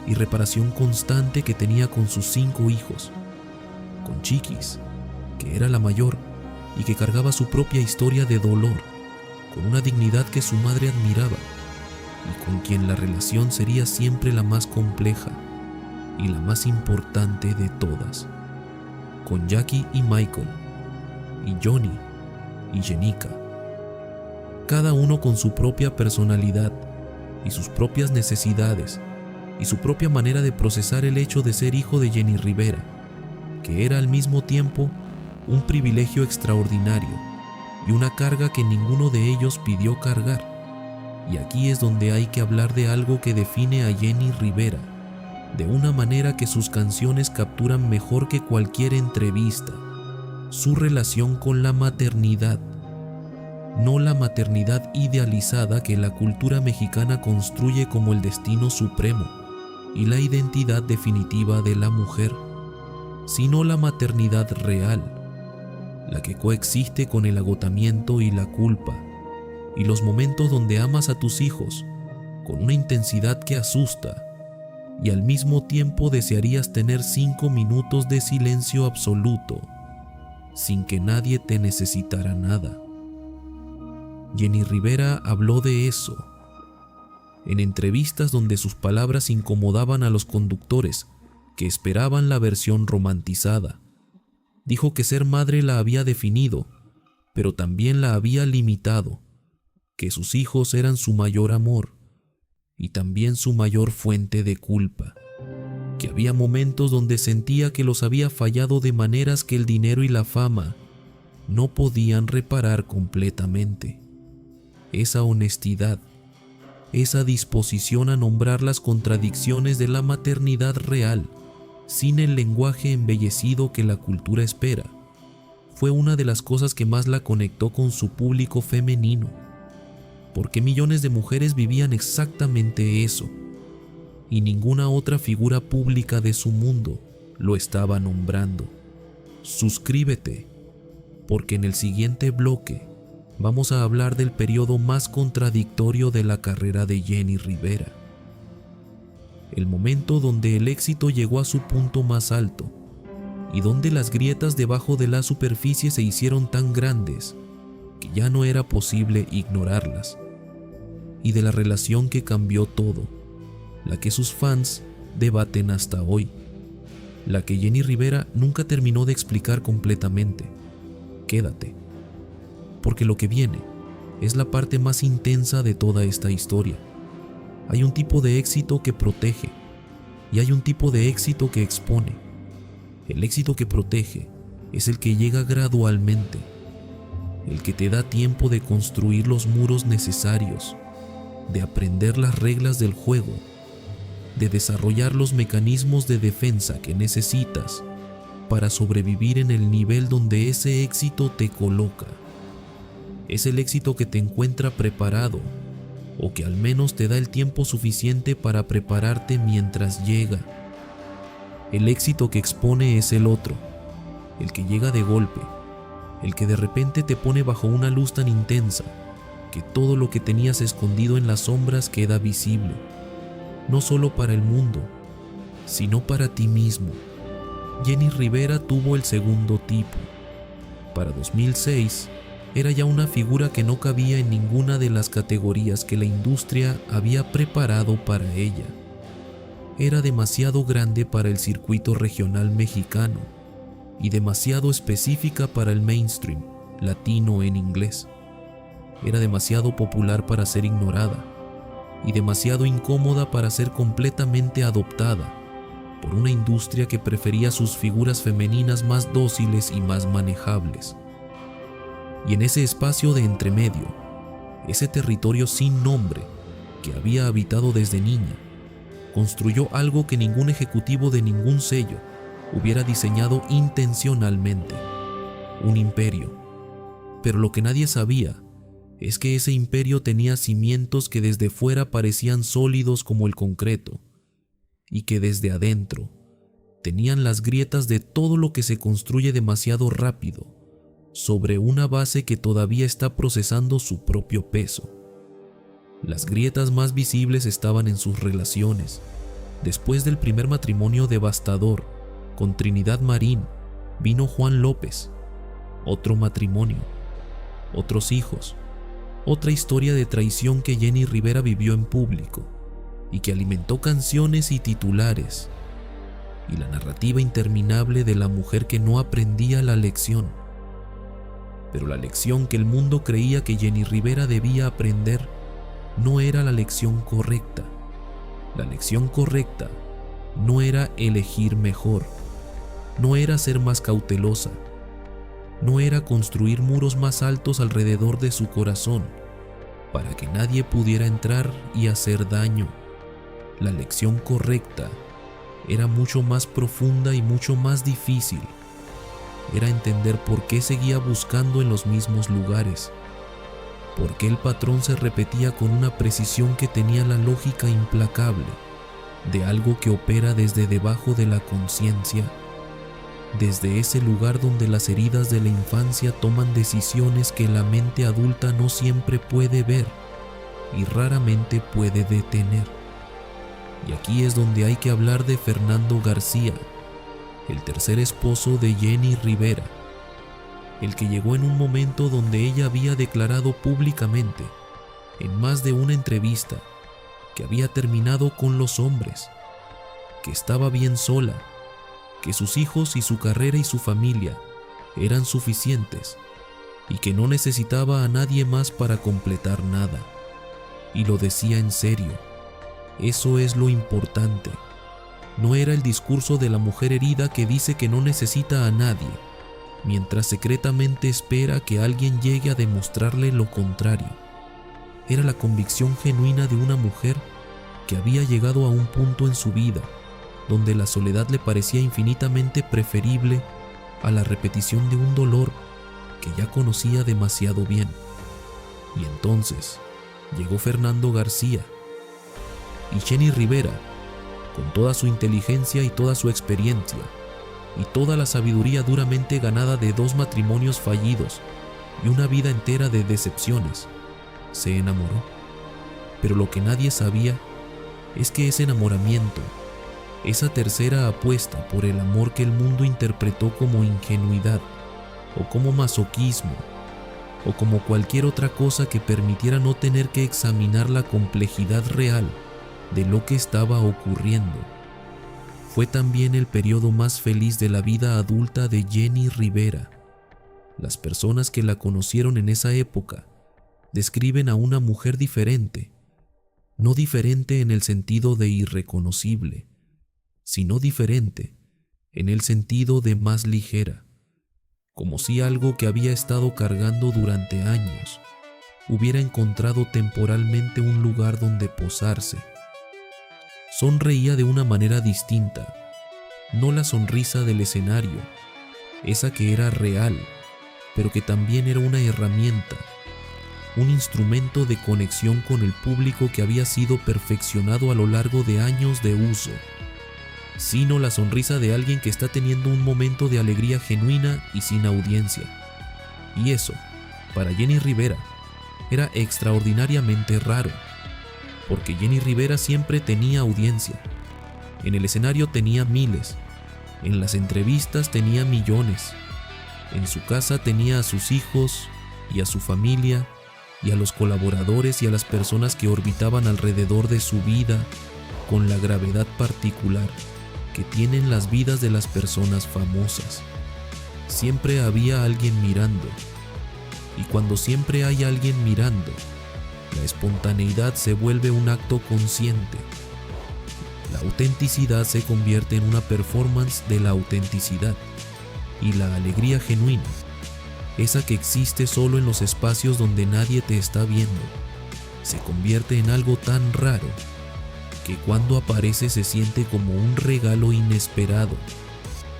y reparación constante que tenía con sus 5 hijos, con Chiquis, que era la mayor y que cargaba su propia historia de dolor, con una dignidad que su madre admiraba y con quien la relación sería siempre la más compleja y la más importante de todas, con Jackie y Michael, y Johnny y Jenica, cada uno con su propia personalidad y sus propias necesidades y su propia manera de procesar el hecho de ser hijo de Jenny Rivera, que era al mismo tiempo un privilegio extraordinario y una carga que ninguno de ellos pidió cargar. Y aquí es donde hay que hablar de algo que define a Jenny Rivera, de una manera que sus canciones capturan mejor que cualquier entrevista: su relación con la maternidad. No la maternidad idealizada que la cultura mexicana construye como el destino supremo y la identidad definitiva de la mujer, sino la maternidad real, la que coexiste con el agotamiento y la culpa, y los momentos donde amas a tus hijos con una intensidad que asusta, y al mismo tiempo desearías tener 5 minutos de silencio absoluto, sin que nadie te necesitara nada. Jenny Rivera habló de eso en entrevistas donde sus palabras incomodaban a los conductores que esperaban la versión romantizada. Dijo que ser madre la había definido, pero también la había limitado, que sus hijos eran su mayor amor y también su mayor fuente de culpa, que había momentos donde sentía que los había fallado de maneras que el dinero y la fama no podían reparar completamente. Esa honestidad, esa disposición a nombrar las contradicciones de la maternidad real, sin el lenguaje embellecido que la cultura espera, fue una de las cosas que más la conectó con su público femenino, porque millones de mujeres vivían exactamente eso, y ninguna otra figura pública de su mundo lo estaba nombrando. Suscríbete, porque en el siguiente bloque vamos a hablar del periodo más contradictorio de la carrera de Jenny Rivera. El momento donde el éxito llegó a su punto más alto y donde las grietas debajo de la superficie se hicieron tan grandes que ya no era posible ignorarlas. Y de la relación que cambió todo, la que sus fans debaten hasta hoy, la que Jenny Rivera nunca terminó de explicar completamente. Quédate, porque lo que viene es la parte más intensa de toda esta historia. Hay un tipo de éxito que protege y hay un tipo de éxito que expone. El éxito que protege es el que llega gradualmente, el que te da tiempo de construir los muros necesarios, de aprender las reglas del juego, de desarrollar los mecanismos de defensa que necesitas para sobrevivir en el nivel donde ese éxito te coloca. Es el éxito que te encuentra preparado, o que al menos te da el tiempo suficiente para prepararte mientras llega. El éxito que expone es el otro, el que llega de golpe, el que de repente te pone bajo una luz tan intensa que todo lo que tenías escondido en las sombras queda visible, no solo para el mundo, sino para ti mismo. Jenny Rivera tuvo el segundo tipo. Para 2006, era ya una figura que no cabía en ninguna de las categorías que la industria había preparado para ella. Era demasiado grande para el circuito regional mexicano y demasiado específica para el mainstream latino en inglés. era demasiado popular para ser ignorada y demasiado incómoda para ser completamente adoptada por una industria que prefería sus figuras femeninas más dóciles y más manejables. Y en ese espacio de entremedio, ese territorio sin nombre que había habitado desde niña, construyó algo que ningún ejecutivo de ningún sello hubiera diseñado intencionalmente: un imperio. Pero lo que nadie sabía es que ese imperio tenía cimientos que desde fuera parecían sólidos como el concreto, y que desde adentro tenían las grietas de todo lo que se construye demasiado rápido sobre una base que todavía está procesando su propio peso. Las grietas más visibles estaban en sus relaciones. Después del primer matrimonio devastador con Trinidad Marín, vino Juan López, otro matrimonio, otros hijos, otra historia de traición que Jenny Rivera vivió en público y que alimentó canciones y titulares, y la narrativa interminable de la mujer que no aprendía la lección. Pero la lección que el mundo creía que Jenny Rivera debía aprender no era la lección correcta. La lección correcta no era elegir mejor, no era ser más cautelosa, no era construir muros más altos alrededor de su corazón para que nadie pudiera entrar y hacer daño. La lección correcta era mucho más profunda y mucho más difícil. Era entender por qué seguía buscando en los mismos lugares, por qué el patrón se repetía con una precisión que tenía la lógica implacable de algo que opera desde debajo de la conciencia, desde ese lugar donde las heridas de la infancia toman decisiones que la mente adulta no siempre puede ver y raramente puede detener. Y aquí es donde hay que hablar de Fernando García, el tercer esposo de Jenny Rivera, el que llegó en un momento donde ella había declarado públicamente, en más de una entrevista, que había terminado con los hombres, que estaba bien sola, que sus hijos y su carrera y su familia eran suficientes y que no necesitaba a nadie más para completar nada. Y lo decía en serio. Eso es lo importante. No era el discurso de la mujer herida que dice que no necesita a nadie, mientras secretamente espera que alguien llegue a demostrarle lo contrario. Era la convicción genuina de una mujer que había llegado a un punto en su vida donde la soledad le parecía infinitamente preferible a la repetición de un dolor que ya conocía demasiado bien. Y entonces llegó Fernando García, y Jenny Rivera, con toda su inteligencia y toda su experiencia, y toda la sabiduría duramente ganada de 2 matrimonios fallidos y una vida entera de decepciones, se enamoró. Pero lo que nadie sabía es que ese enamoramiento, esa tercera apuesta por el amor que el mundo interpretó como ingenuidad, o como masoquismo, o como cualquier otra cosa que permitiera no tener que examinar la complejidad real de lo que estaba ocurriendo, fue también el periodo más feliz de la vida adulta de Jenny Rivera. Las personas que la conocieron en esa época describen a una mujer diferente, no diferente en el sentido de irreconocible, sino diferente en el sentido de más ligera, como si algo que había estado cargando durante años hubiera encontrado temporalmente un lugar donde posarse. Sonreía de una manera distinta, no la sonrisa del escenario, esa que era real, pero que también era una herramienta, un instrumento de conexión con el público que había sido perfeccionado a lo largo de años de uso, sino la sonrisa de alguien que está teniendo un momento de alegría genuina y sin audiencia. Y eso, para Jenny Rivera, era extraordinariamente raro, porque Jenny Rivera siempre tenía audiencia. En el escenario tenía miles, en las entrevistas tenía millones, en su casa tenía a sus hijos y a su familia y a los colaboradores y a las personas que orbitaban alrededor de su vida con la gravedad particular que tienen las vidas de las personas famosas. Siempre había alguien mirando, y cuando siempre hay alguien mirando, la espontaneidad se vuelve un acto consciente. La autenticidad se convierte en una performance de la autenticidad, y la alegría genuina, esa que existe solo en los espacios donde nadie te está viendo, se convierte en algo tan raro que cuando aparece se siente como un regalo inesperado.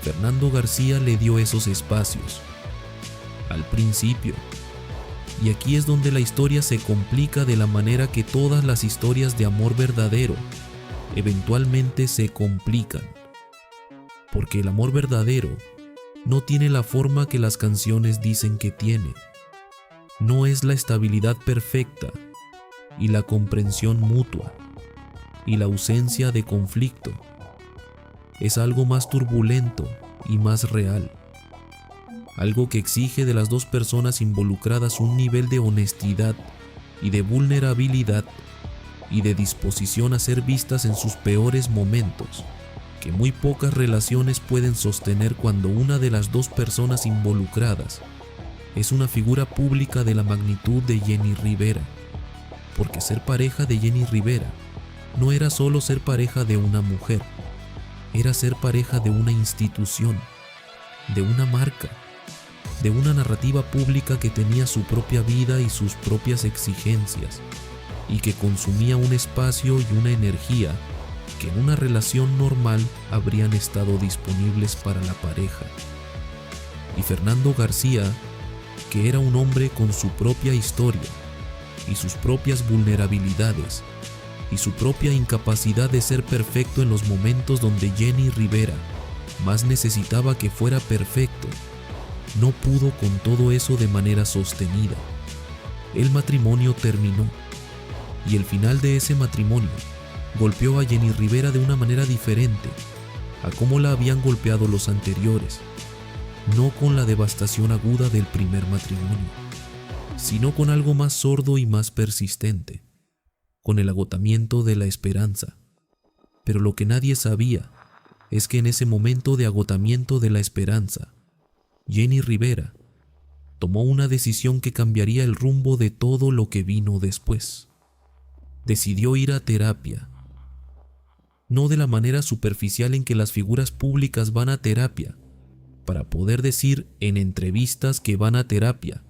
Fernando García le dio esos espacios al principio, y aquí es donde la historia se complica de la manera que todas las historias de amor verdadero eventualmente se complican, porque el amor verdadero no tiene la forma que las canciones dicen que tiene. No es la estabilidad perfecta y la comprensión mutua y la ausencia de conflicto. Es algo más turbulento y más real. Algo que exige de las dos personas involucradas un nivel de honestidad y de vulnerabilidad y de disposición a ser vistas en sus peores momentos, que muy pocas relaciones pueden sostener cuando una de las dos personas involucradas es una figura pública de la magnitud de Jenni Rivera. Porque ser pareja de Jenni Rivera no era solo ser pareja de una mujer, era ser pareja de una institución, de una marca, de una narrativa pública que tenía su propia vida y sus propias exigencias, y que consumía un espacio y una energía que en una relación normal habrían estado disponibles para la pareja. Y Fernando García, que era un hombre con su propia historia y sus propias vulnerabilidades y su propia incapacidad de ser perfecto en los momentos donde Jenni Rivera más necesitaba que fuera perfecto, no pudo con todo eso de manera sostenida. El matrimonio terminó, y el final de ese matrimonio golpeó a Jenni Rivera de una manera diferente a cómo la habían golpeado los anteriores, no con la devastación aguda del primer matrimonio, sino con algo más sordo y más persistente, con el agotamiento de la esperanza. Pero lo que nadie sabía es que en ese momento de agotamiento de la esperanza, Jenni Rivera tomó una decisión que cambiaría el rumbo de todo lo que vino después. Decidió ir a terapia. No de la manera superficial en que las figuras públicas van a terapia, para poder decir en entrevistas que van a terapia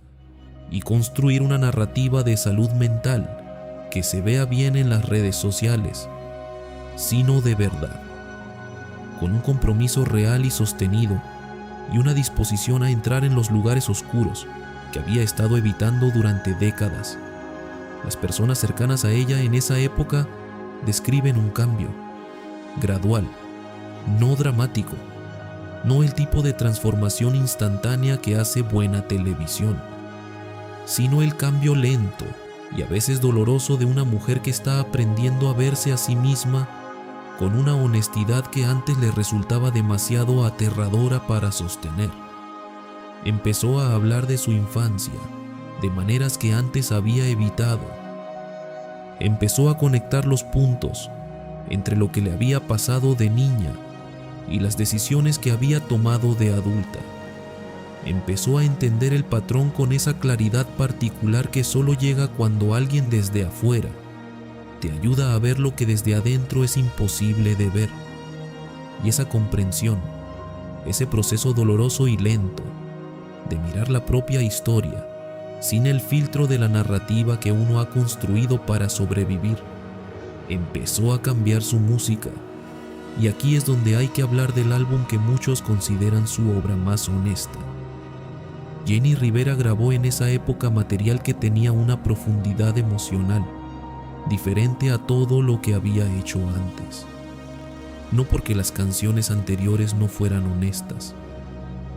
y construir una narrativa de salud mental que se vea bien en las redes sociales, sino de verdad, con un compromiso real y sostenido y una disposición a entrar en los lugares oscuros que había estado evitando durante décadas. Las personas cercanas a ella en esa época describen un cambio gradual, no dramático, no el tipo de transformación instantánea que hace buena televisión, sino el cambio lento y a veces doloroso de una mujer que está aprendiendo a verse a sí misma con una honestidad que antes le resultaba demasiado aterradora para sostener. Empezó a hablar de su infancia, de maneras que antes había evitado. Empezó a conectar los puntos entre lo que le había pasado de niña y las decisiones que había tomado de adulta. Empezó a entender el patrón con esa claridad particular que solo llega cuando alguien desde afuera te ayuda a ver lo que desde adentro es imposible de ver. Y esa comprensión, ese proceso doloroso y lento de mirar la propia historia sin el filtro de la narrativa que uno ha construido para sobrevivir, empezó a cambiar su música. Y aquí es donde hay que hablar del álbum que muchos consideran su obra más honesta. Jenni Rivera grabó en esa época material que tenía una profundidad emocional diferente a todo lo que había hecho antes. No porque las canciones anteriores no fueran honestas,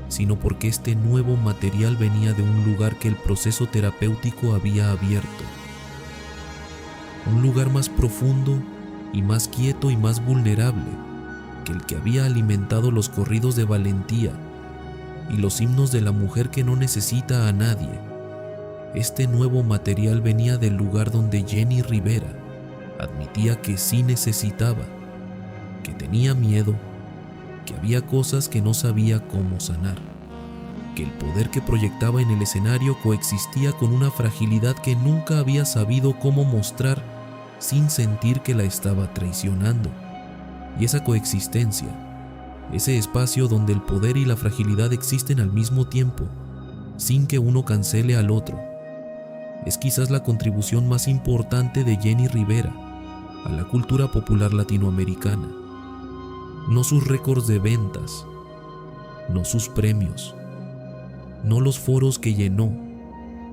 sino porque este nuevo material venía de un lugar que el proceso terapéutico había abierto. Un lugar más profundo y más quieto y más vulnerable que el que había alimentado los corridos de valentía y los himnos de la mujer que no necesita a nadie. Este nuevo material venía del lugar donde Jenni Rivera admitía que sí necesitaba, que tenía miedo, que había cosas que no sabía cómo sanar. que el poder que proyectaba en el escenario coexistía con una fragilidad que nunca había sabido cómo mostrar sin sentir que la estaba traicionando. Y esa coexistencia, ese espacio donde el poder y la fragilidad existen al mismo tiempo, sin que uno cancele al otro, es quizás la contribución más importante de Jenni Rivera a la cultura popular latinoamericana. No sus récords de ventas, no sus premios, no los foros que llenó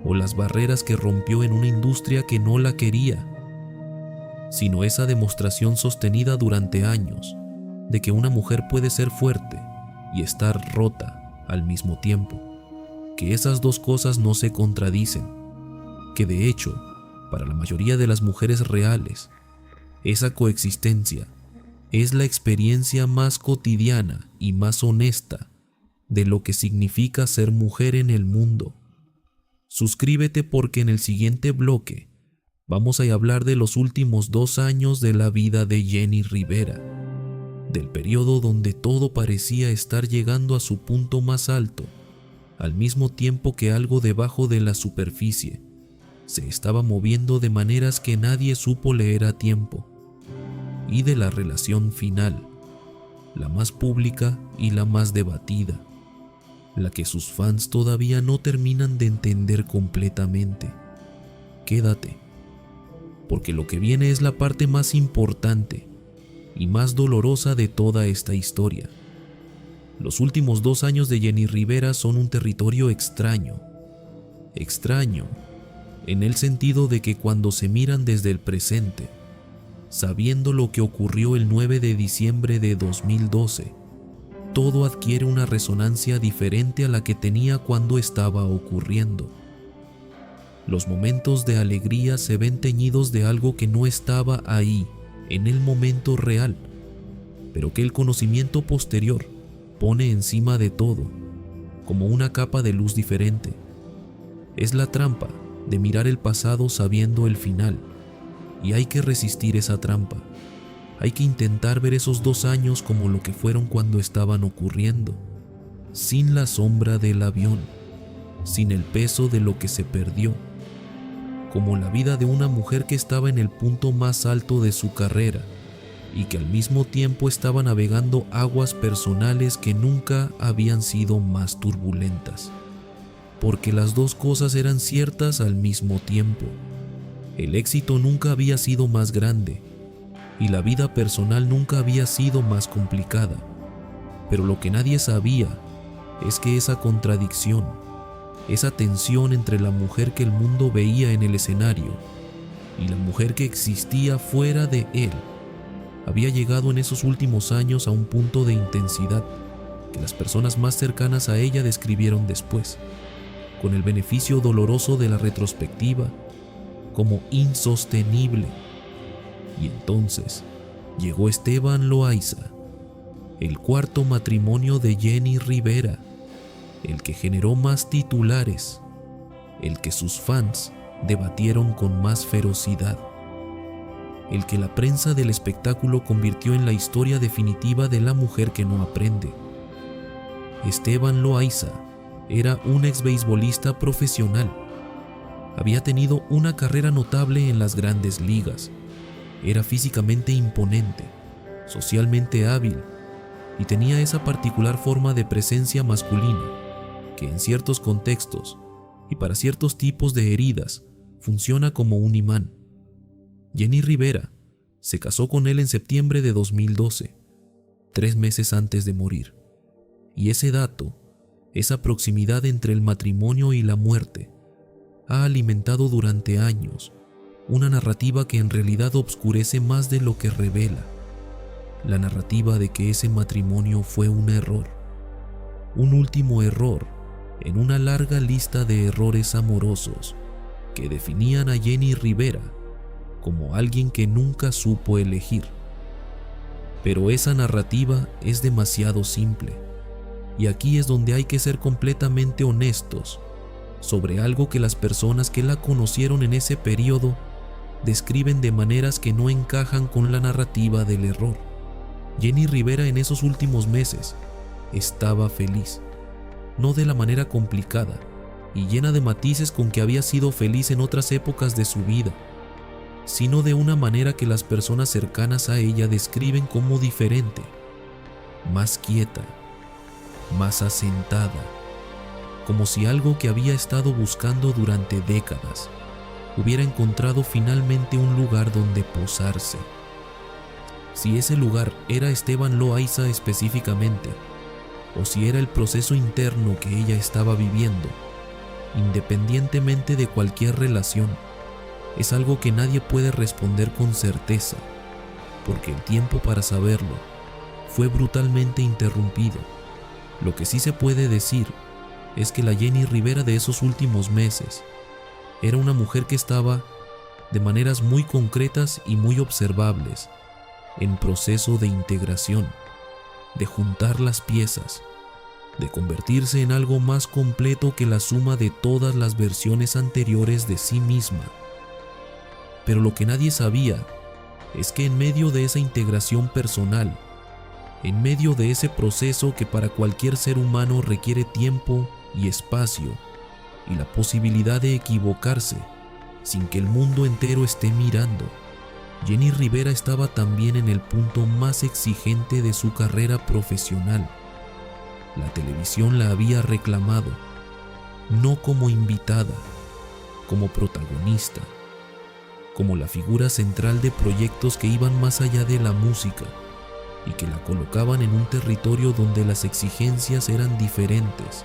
o las barreras que rompió en una industria que no la quería, sino esa demostración sostenida durante años de que una mujer puede ser fuerte y estar rota al mismo tiempo, que esas dos cosas no se contradicen, que de hecho, para la mayoría de las mujeres reales, esa coexistencia es la experiencia más cotidiana y más honesta de lo que significa ser mujer en el mundo. Suscríbete porque en el siguiente bloque vamos a hablar de los últimos 2 años de la vida de Jenni Rivera, del periodo donde todo parecía estar llegando a su punto más alto, al mismo tiempo que algo debajo de la superficie se estaba moviendo de maneras que nadie supo leer a tiempo, y de la relación final, la más pública y la más debatida, la que sus fans todavía no terminan de entender completamente. Quédate, porque lo que viene es la parte más importante y más dolorosa de toda esta historia. Los últimos 2 años de Jenni Rivera son un territorio extraño en el sentido de que cuando se miran desde el presente, sabiendo lo que ocurrió el 9 de diciembre de 2012, todo adquiere una resonancia diferente a la que tenía cuando estaba ocurriendo. Los momentos de alegría se ven teñidos de algo que no estaba ahí, en el momento real, pero que el conocimiento posterior pone encima de todo, como una capa de luz diferente. Es la trampa de mirar el pasado sabiendo el final, y hay que resistir esa trampa. Hay que intentar ver esos 2 años como lo que fueron cuando estaban ocurriendo, sin la sombra del avión, sin el peso de lo que se perdió, como la vida de una mujer que estaba en el punto más alto de su carrera y que al mismo tiempo estaba navegando aguas personales que nunca habían sido más turbulentas, porque las dos cosas eran ciertas al mismo tiempo. El éxito nunca había sido más grande y la vida personal nunca había sido más complicada, pero lo que nadie sabía es que esa contradicción, esa tensión entre la mujer que el mundo veía en el escenario y la mujer que existía fuera de él, había llegado en esos últimos años a un punto de intensidad que las personas más cercanas a ella describieron después, con el beneficio doloroso de la retrospectiva, como insostenible. Y entonces llegó Esteban Loaiza, el 4º matrimonio de Jenni Rivera, el que generó más titulares, el que sus fans debatieron con más ferocidad, el que la prensa del espectáculo convirtió en la historia definitiva de la mujer que no aprende. Esteban Loaiza era un exbeisbolista profesional. Había tenido una carrera notable en las grandes ligas. Era físicamente imponente, socialmente hábil y tenía esa particular forma de presencia masculina que en ciertos contextos y para ciertos tipos de heridas funciona como un imán. Jenni Rivera se casó con él en septiembre de 2012, 3 meses antes de morir. Y ese dato, esa proximidad entre el matrimonio y la muerte, ha alimentado durante años una narrativa que en realidad obscurece más de lo que revela. La narrativa de que ese matrimonio fue un error, un último error en una larga lista de errores amorosos que definían a Jenni Rivera como alguien que nunca supo elegir. Pero esa narrativa es demasiado simple, y aquí es donde hay que ser completamente honestos sobre algo que las personas que la conocieron en ese periodo describen de maneras que no encajan con la narrativa del error. Jenni Rivera en esos últimos meses estaba feliz. no de la manera complicada y llena de matices con que había sido feliz en otras épocas de su vida, sino de una manera que las personas cercanas a ella describen como diferente, más quieta, más asentada, como si algo que había estado buscando durante décadas hubiera encontrado finalmente un lugar donde posarse. Si ese lugar era Esteban Loaiza específicamente, o si era el proceso interno que ella estaba viviendo, independientemente de cualquier relación, es algo que nadie puede responder con certeza, porque el tiempo para saberlo fue brutalmente interrumpido. Lo que sí se puede decir es que la Jenny Rivera de esos últimos meses era una mujer que estaba, de maneras muy concretas y muy observables, en proceso de integración, de juntar las piezas, de convertirse en algo más completo que la suma de todas las versiones anteriores de sí misma. Pero lo que nadie sabía es que en medio de esa integración personal, en medio de ese proceso que para cualquier ser humano requiere tiempo y espacio y la posibilidad de equivocarse sin que el mundo entero esté mirando, Jenny Rivera estaba también en el punto más exigente de su carrera profesional. La televisión la había reclamado, no como invitada, como protagonista, como la figura central de proyectos que iban más allá de la música y que la colocaban en un territorio donde las exigencias eran diferentes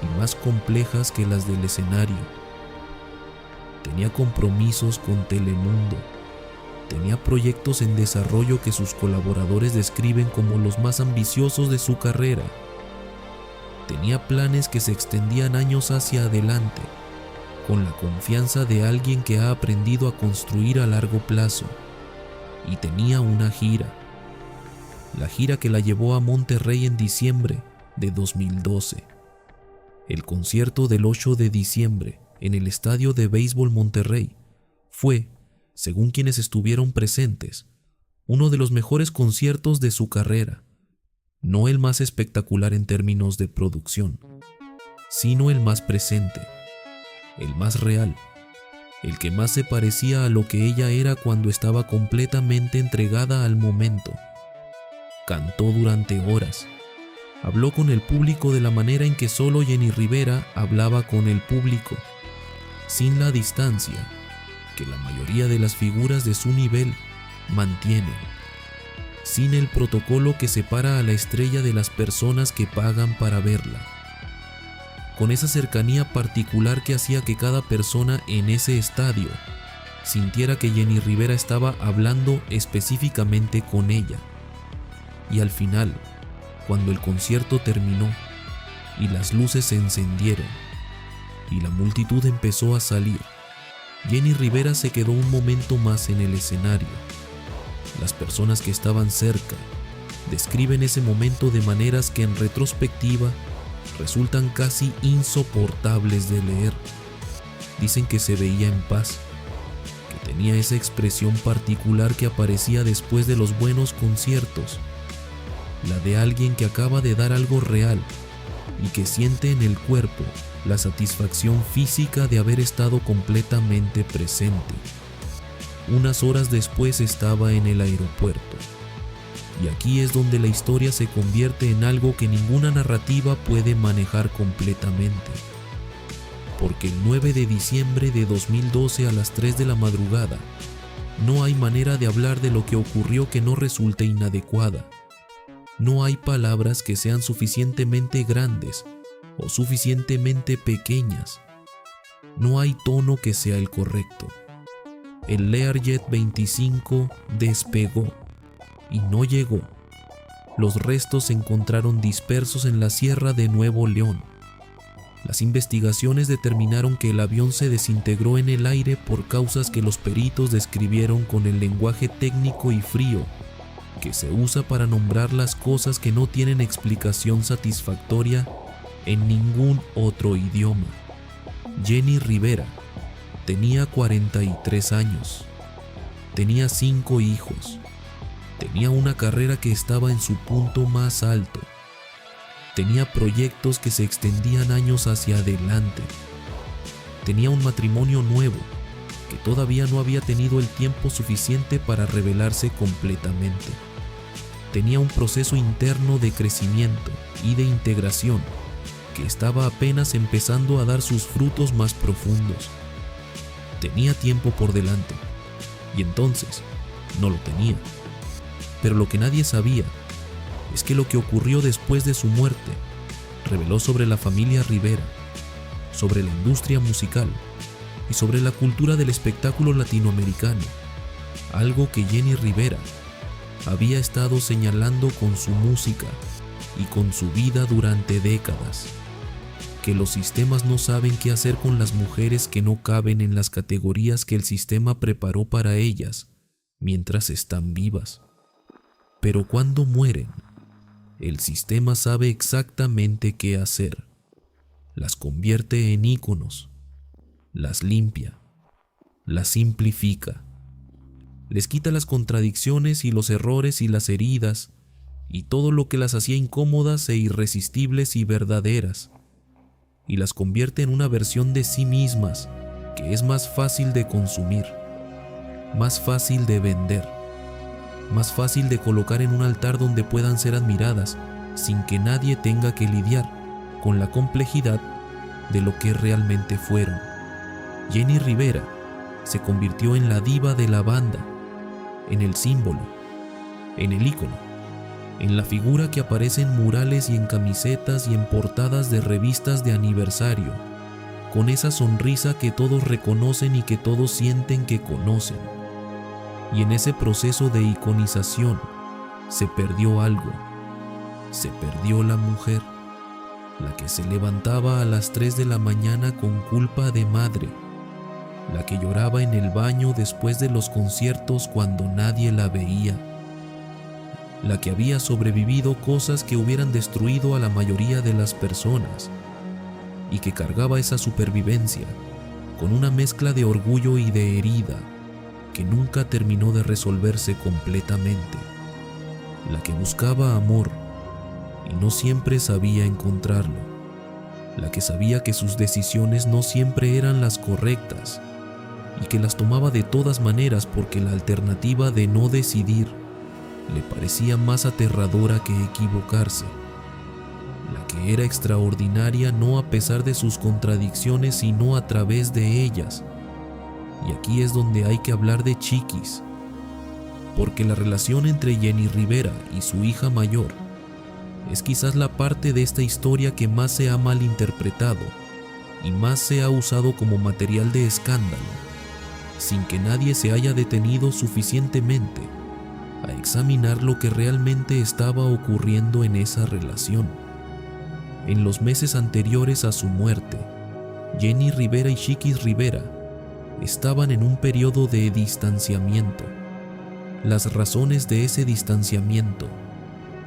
y más complejas que las del escenario. Tenía compromisos con Telemundo, tenía proyectos en desarrollo que sus colaboradores describen como los más ambiciosos de su carrera, tenía planes que se extendían años hacia adelante, con la confianza de alguien que ha aprendido a construir a largo plazo, y tenía una gira, la gira que la llevó a Monterrey en diciembre de 2012. El concierto del 8 de diciembre en el Estadio de Béisbol Monterrey fue, según quienes estuvieron presentes, uno de los mejores conciertos de su carrera, no el más espectacular en términos de producción, sino el más presente, el más real, el que más se parecía a lo que ella era cuando estaba completamente entregada al momento. Cantó durante horas, habló con el público de la manera en que solo Jenny Rivera hablaba con el público, sin la distancia que la mayoría de las figuras de su nivel mantienen, sin el protocolo que separa a la estrella de las personas que pagan para verla, con esa cercanía particular que hacía que cada persona en ese estadio sintiera que Jenny Rivera estaba hablando específicamente con ella. Y al final, cuando el concierto terminó y las luces se encendieron y la multitud empezó a salir, Jenny Rivera se quedó un momento más en el escenario. Las personas que estaban cerca describen ese momento de maneras que en retrospectiva resultan casi insoportables de leer. Dicen que se veía en paz, que tenía esa expresión particular que aparecía después de los buenos conciertos, la de alguien que acaba de dar algo real y que siente en el cuerpo la satisfacción física de haber estado completamente presente. Unas horas después estaba en el aeropuerto. Y aquí es donde la historia se convierte en algo que ninguna narrativa puede manejar completamente. Porque el 9 de diciembre de 2012 a las 3 de la madrugada, no hay manera de hablar de lo que ocurrió que no resulte inadecuada. No hay palabras que sean suficientemente grandes o suficientemente pequeñas. No hay tono que sea el correcto. El Learjet 25 despegó y no llegó. Los restos se encontraron dispersos en la sierra de Nuevo León. Las investigaciones determinaron que el avión se desintegró en el aire por causas que los peritos describieron con el lenguaje técnico y frío que se usa para nombrar las cosas que no tienen explicación satisfactoria en ningún otro idioma. Jenny Rivera tenía 43 años, tenía 5 hijos, tenía una carrera que estaba en su punto más alto, Tenía proyectos que se extendían años hacia adelante. Tenía un matrimonio nuevo que todavía no había tenido el tiempo suficiente para revelarse completamente. Tenía un proceso interno de crecimiento y de integración que estaba apenas empezando a dar sus frutos más profundos. Tenía tiempo por delante, y entonces no lo tenía. Pero lo que nadie sabía es que lo que ocurrió después de su muerte reveló sobre la familia Rivera, sobre la industria musical y sobre la cultura del espectáculo latinoamericano, algo que Jenni Rivera había estado señalando con su música y con su vida durante décadas: que los sistemas no saben qué hacer con las mujeres que no caben en las categorías que el sistema preparó para ellas mientras están vivas. Pero cuando mueren, el sistema sabe exactamente qué hacer. Las convierte en íconos, las limpia, las simplifica, les quita las contradicciones y los errores y las heridas y todo lo que las hacía incómodas e irresistibles y verdaderas, y las convierte en una versión de sí mismas que es más fácil de consumir, más fácil de vender, más fácil de colocar en un altar donde puedan ser admiradas sin que nadie tenga que lidiar con la complejidad de lo que realmente fueron. Jenni Rivera se convirtió en la diva de la banda, en el símbolo, en el ícono, en la figura que aparece en murales y en camisetas y en portadas de revistas de aniversario, con esa sonrisa que todos reconocen y que todos sienten que conocen. Y en ese proceso de iconización se perdió algo. Se perdió la mujer, la que se levantaba a las 3 de la mañana con culpa de madre, la que lloraba en el baño después de los conciertos cuando nadie la veía, la que había sobrevivido cosas que hubieran destruido a la mayoría de las personas y que cargaba esa supervivencia con una mezcla de orgullo y de herida que nunca terminó de resolverse completamente, la que buscaba amor y no siempre sabía encontrarlo, la que sabía que sus decisiones no siempre eran las correctas y que las tomaba de todas maneras porque la alternativa de no decidir le parecía más aterradora que equivocarse, la que era extraordinaria no a pesar de sus contradicciones sino a través de ellas. Y aquí es donde hay que hablar de Chiquis, porque la relación entre Jenni Rivera y su hija mayor es quizás la parte de esta historia que más se ha malinterpretado y más se ha usado como material de escándalo, sin que nadie se haya detenido suficientemente a examinar lo que realmente estaba ocurriendo en esa relación. En los meses anteriores a su muerte, Jenni Rivera y Chiquis Rivera estaban en un periodo de distanciamiento. Las razones de ese distanciamiento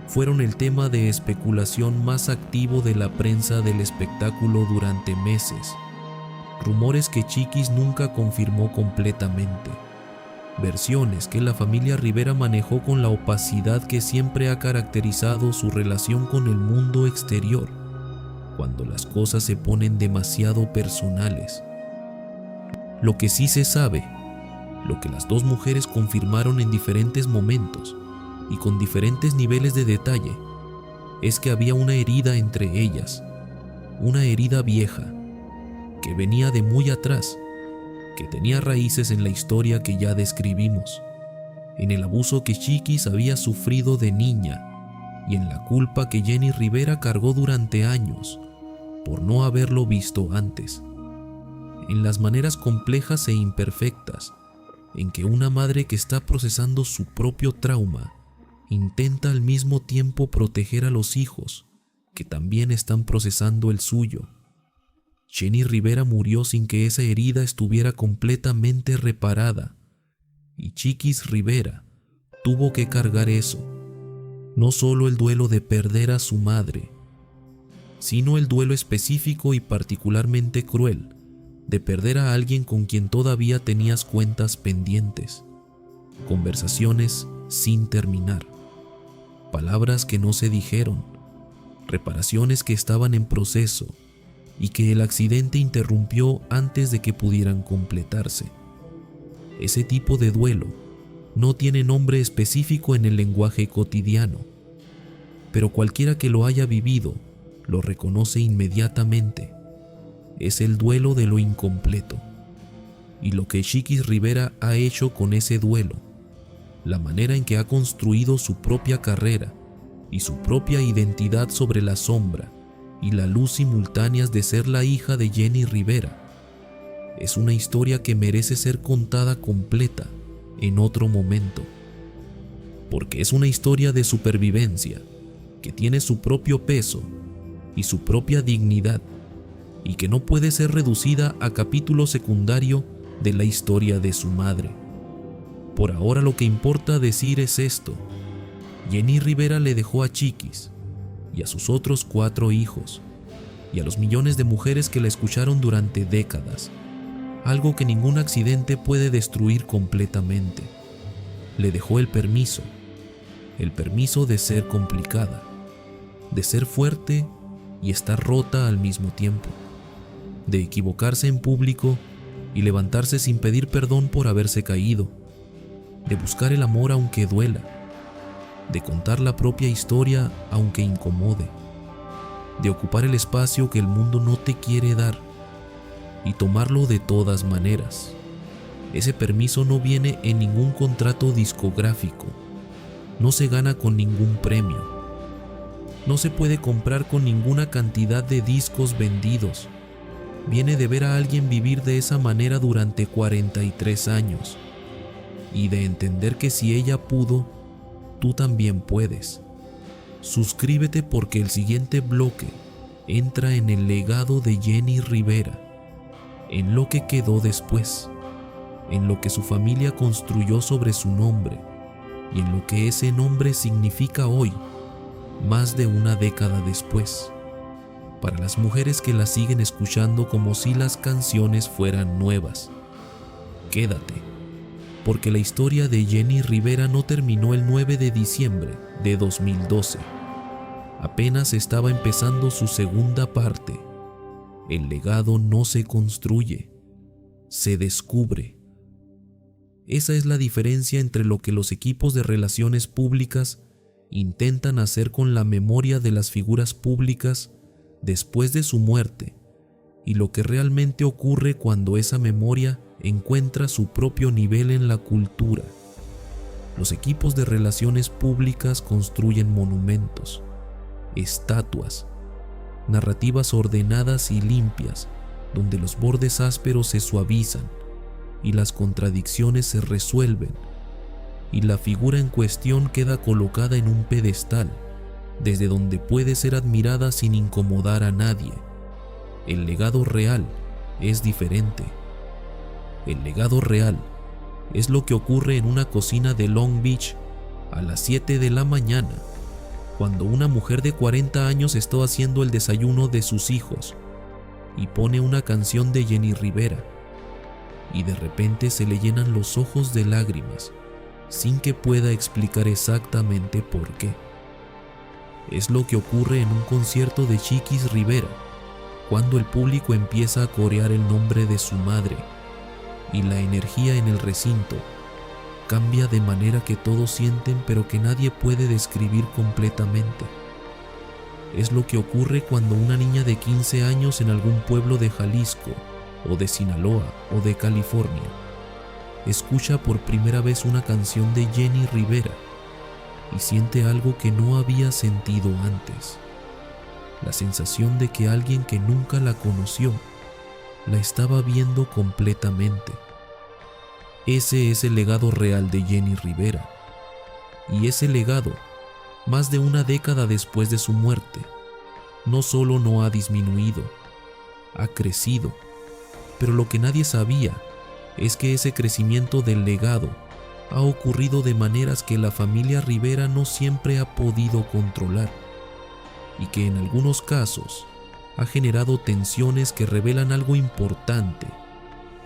fueron el tema de especulación más activo de la prensa del espectáculo durante meses, rumores que Chiquis nunca confirmó completamente, versiones que la familia Rivera manejó con la opacidad que siempre ha caracterizado su relación con el mundo exterior, cuando las cosas se ponen demasiado personales. Lo que sí se sabe, lo que las dos mujeres confirmaron en diferentes momentos y con diferentes niveles de detalle, es que había una herida entre ellas, una herida vieja, que venía de muy atrás, que tenía raíces en la historia que ya describimos, en el abuso que Chiquis había sufrido de niña y en la culpa que Jenni Rivera cargó durante años por no haberlo visto antes, en las maneras complejas e imperfectas en que una madre que está procesando su propio trauma intenta al mismo tiempo proteger a los hijos que también están procesando el suyo. Jenni Rivera murió sin que esa herida estuviera completamente reparada, y Chiquis Rivera tuvo que cargar eso, no solo el duelo de perder a su madre, sino el duelo específico y particularmente cruel de perder a alguien con quien todavía tenías cuentas pendientes, conversaciones sin terminar, palabras que no se dijeron, reparaciones que estaban en proceso y que el accidente interrumpió antes de que pudieran completarse. Ese tipo de duelo no tiene nombre específico en el lenguaje cotidiano, pero cualquiera que lo haya vivido lo reconoce inmediatamente. Es el duelo de lo incompleto. Y lo que Chiquis Rivera ha hecho con ese duelo, la manera en que ha construido su propia carrera y su propia identidad sobre la sombra y la luz simultáneas de ser la hija de Jenny Rivera, es una historia que merece ser contada completa en otro momento, porque es una historia de supervivencia que tiene su propio peso y su propia dignidad y que no puede ser reducida a capítulo secundario de la historia de su madre. Por ahora lo que importa decir es esto: Jenny Rivera le dejó a Chiquis y a sus otros 4 hijos y a los millones de mujeres que la escucharon durante décadas algo que ningún accidente puede destruir completamente. Le dejó el permiso de ser complicada, de ser fuerte y estar rota al mismo tiempo, de equivocarse en público y levantarse sin pedir perdón por haberse caído, de buscar el amor aunque duela, de contar la propia historia aunque incomode, de ocupar el espacio que el mundo no te quiere dar y tomarlo de todas maneras. Ese permiso no viene en ningún contrato discográfico, no se gana con ningún premio, no se puede comprar con ninguna cantidad de discos vendidos. Viene de ver a alguien vivir de esa manera durante 43 años y de entender que si ella pudo, tú también puedes. Suscríbete porque el siguiente bloque entra en el legado de Jenny Rivera, en lo que quedó después, en lo que su familia construyó sobre su nombre y en lo que ese nombre significa hoy, más de una década después, para las mujeres que la siguen escuchando como si las canciones fueran nuevas. Quédate, porque la historia de Jenny Rivera no terminó el 9 de diciembre de 2012. Apenas estaba empezando su segunda parte. El legado no se construye, se descubre. Esa es la diferencia entre lo que los equipos de relaciones públicas intentan hacer con la memoria de las figuras públicas después de su muerte y lo que realmente ocurre cuando esa memoria encuentra su propio nivel en la cultura. Los equipos de relaciones públicas construyen monumentos, estatuas, narrativas ordenadas y limpias, donde los bordes ásperos se suavizan y las contradicciones se resuelven, y la figura en cuestión queda colocada en un pedestal, desde donde puede ser admirada sin incomodar a nadie. El legado real es diferente. El legado real es lo que ocurre en una cocina de Long Beach a las 7 de la mañana, cuando una mujer de 40 años está haciendo el desayuno de sus hijos y pone una canción de Jenny Rivera, y de repente se le llenan los ojos de lágrimas, sin que pueda explicar exactamente por qué. Es lo que ocurre en un concierto de Chiquis Rivera, cuando el público empieza a corear el nombre de su madre, y la energía en el recinto cambia de manera que todos sienten pero que nadie puede describir completamente. Es lo que ocurre cuando una niña de 15 años en algún pueblo de Jalisco, o de Sinaloa, o de California, escucha por primera vez una canción de Jenny Rivera y siente algo que no había sentido antes. La sensación de que alguien que nunca la conoció la estaba viendo completamente. Ese es el legado real de Jenny Rivera. Y ese legado, más de una década después de su muerte, no solo no ha disminuido, ha crecido. Pero lo que nadie sabía es que ese crecimiento del legado ha ocurrido de maneras que la familia Rivera no siempre ha podido controlar, y que en algunos casos ha generado tensiones que revelan algo importante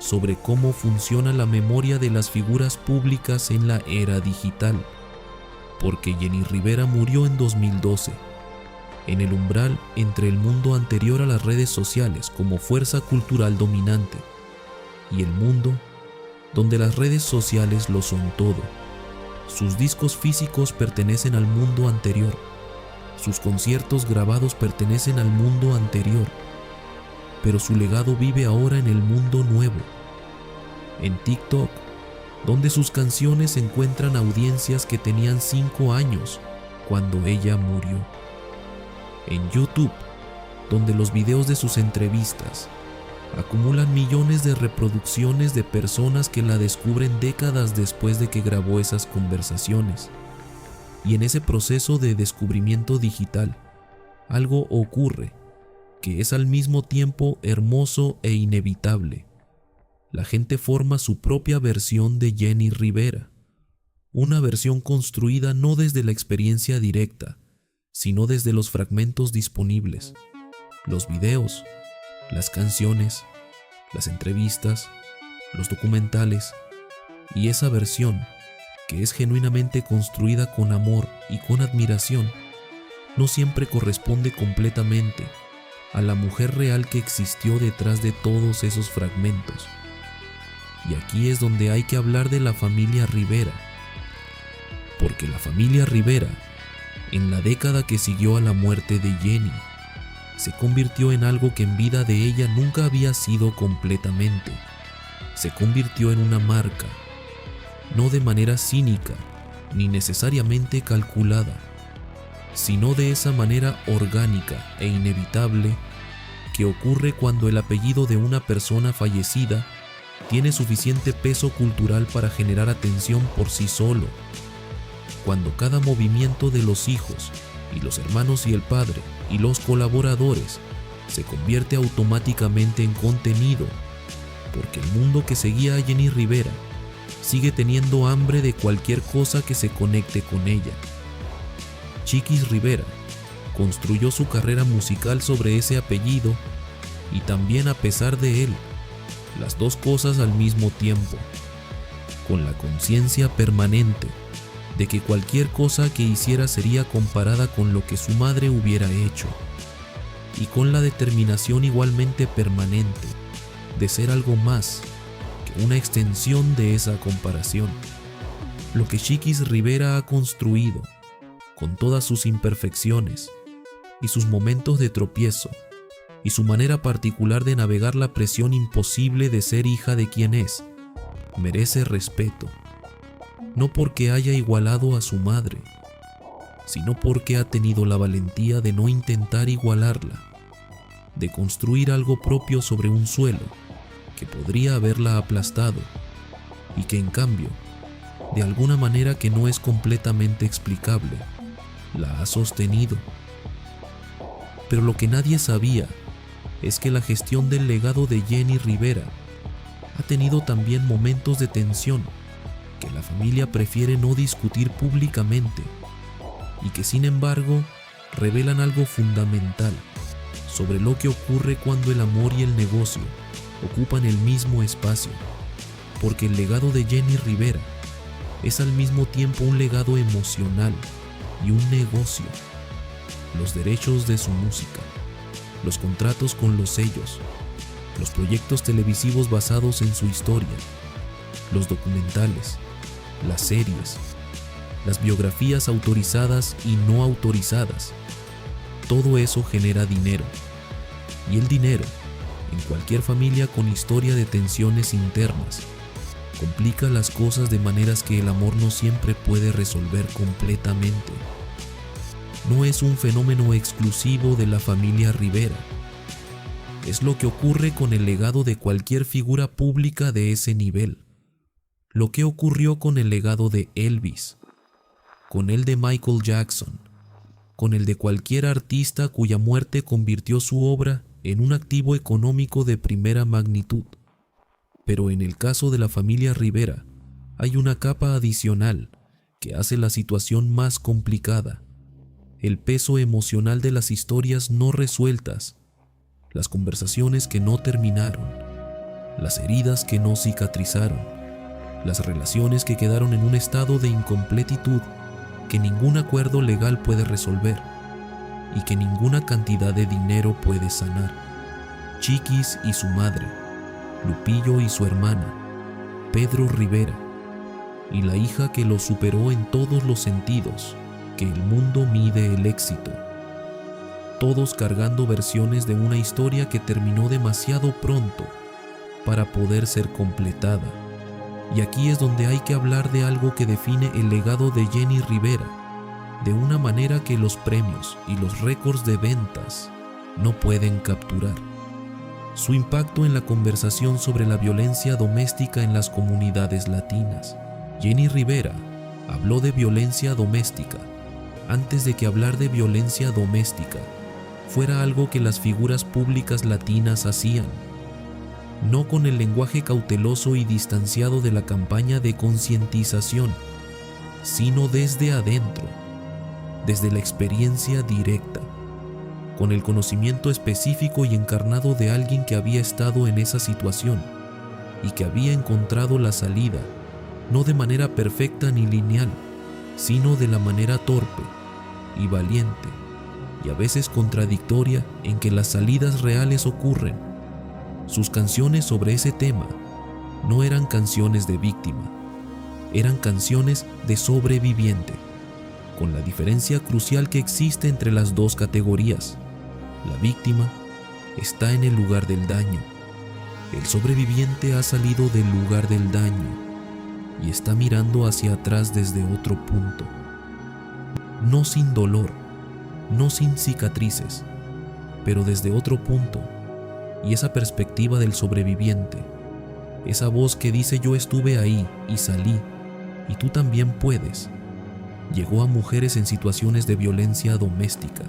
sobre cómo funciona la memoria de las figuras públicas en la era digital, porque Jenny Rivera murió en 2012 en el umbral entre el mundo anterior a las redes sociales como fuerza cultural dominante y el mundo donde las redes sociales lo son todo. Sus discos físicos pertenecen al mundo anterior, sus conciertos grabados pertenecen al mundo anterior, pero su legado vive ahora en el mundo nuevo, en TikTok, donde sus canciones encuentran audiencias que tenían 5 años cuando ella murió. En YouTube, donde los videos de sus entrevistas acumulan millones de reproducciones de personas que la descubren décadas después de que grabó esas conversaciones. Y en ese proceso de descubrimiento digital, algo ocurre que es al mismo tiempo hermoso e inevitable. La gente forma su propia versión de Jenni Rivera, una versión construida no desde la experiencia directa, sino desde los fragmentos disponibles, los videos, las canciones, las entrevistas, los documentales, y esa versión, que es genuinamente construida con amor y con admiración, no siempre corresponde completamente a la mujer real que existió detrás de todos esos fragmentos. Y aquí es donde hay que hablar de la familia Rivera, porque la familia Rivera, en la década que siguió a la muerte de Jenni, se convirtió en algo que en vida de ella nunca había sido completamente. Se convirtió en una marca, no de manera cínica ni necesariamente calculada, sino de esa manera orgánica e inevitable que ocurre cuando el apellido de una persona fallecida tiene suficiente peso cultural para generar atención por sí solo, cuando cada movimiento de los hijos y los hermanos y el padre y los colaboradores se convierte automáticamente en contenido, porque el mundo que seguía a Jenni Rivera sigue teniendo hambre de cualquier cosa que se conecte con ella. Chiquis Rivera construyó su carrera musical sobre ese apellido y también a pesar de él, las dos cosas al mismo tiempo, con la conciencia permanente de que cualquier cosa que hiciera sería comparada con lo que su madre hubiera hecho, y con la determinación igualmente permanente de ser algo más que una extensión de esa comparación. Lo que Chiquis Rivera ha construido, con todas sus imperfecciones y sus momentos de tropiezo, y su manera particular de navegar la presión imposible de ser hija de quien es, merece respeto. No porque haya igualado a su madre, sino porque ha tenido la valentía de no intentar igualarla, de construir algo propio sobre un suelo que podría haberla aplastado y que en cambio, de alguna manera que no es completamente explicable, la ha sostenido. Pero lo que nadie sabía es que la gestión del legado de Jenni Rivera ha tenido también momentos de tensión que la familia prefiere no discutir públicamente y que sin embargo revelan algo fundamental sobre lo que ocurre cuando el amor y el negocio ocupan el mismo espacio, porque el legado de Jenni Rivera es al mismo tiempo un legado emocional y un negocio. Los derechos de su música, los contratos con los sellos, los proyectos televisivos basados en su historia, los documentales, las series, las biografías autorizadas y no autorizadas, todo eso genera dinero. Y el dinero, en cualquier familia con historia de tensiones internas, complica las cosas de maneras que el amor no siempre puede resolver completamente. No es un fenómeno exclusivo de la familia Rivera. Es lo que ocurre con el legado de cualquier figura pública de ese nivel. Lo que ocurrió con el legado de Elvis, con el de Michael Jackson, con el de cualquier artista cuya muerte convirtió su obra en un activo económico de primera magnitud. Pero en el caso de la familia Rivera, hay una capa adicional que hace la situación más complicada: el peso emocional de las historias no resueltas, las conversaciones que no terminaron, las heridas que no cicatrizaron, las relaciones que quedaron en un estado de incompletitud que ningún acuerdo legal puede resolver. y que ninguna cantidad de dinero puede sanar. Chiquis y su madre, Lupillo y su hermana, Pedro Rivera, y la hija que lo superó en todos los sentidos que el mundo mide el éxito. Todos cargando versiones de una historia que terminó demasiado pronto para poder ser completada. Y aquí es donde hay que hablar de algo que define el legado de Jenni Rivera, de una manera que los premios y los récords de ventas no pueden capturar. Su impacto en la conversación sobre la violencia doméstica en las comunidades latinas. Jenni Rivera habló de violencia doméstica antes de que hablar de violencia doméstica fuera algo que las figuras públicas latinas hacían. No con el lenguaje cauteloso y distanciado de la campaña de concientización, sino desde adentro, desde la experiencia directa, con el conocimiento específico y encarnado de alguien que había estado en esa situación y que había encontrado la salida, no de manera perfecta ni lineal, sino de la manera torpe y valiente, y a veces contradictoria en que las salidas reales ocurren. Sus canciones sobre ese tema no eran canciones de víctima, eran canciones de sobreviviente, con la diferencia crucial que existe entre las dos categorías. La víctima está en el lugar del daño, el sobreviviente ha salido del lugar del daño y está mirando hacia atrás desde otro punto. No sin dolor, no sin cicatrices, pero desde otro punto. Y esa perspectiva del sobreviviente, esa voz que dice yo estuve ahí y salí, y tú también puedes, llegó a mujeres en situaciones de violencia doméstica,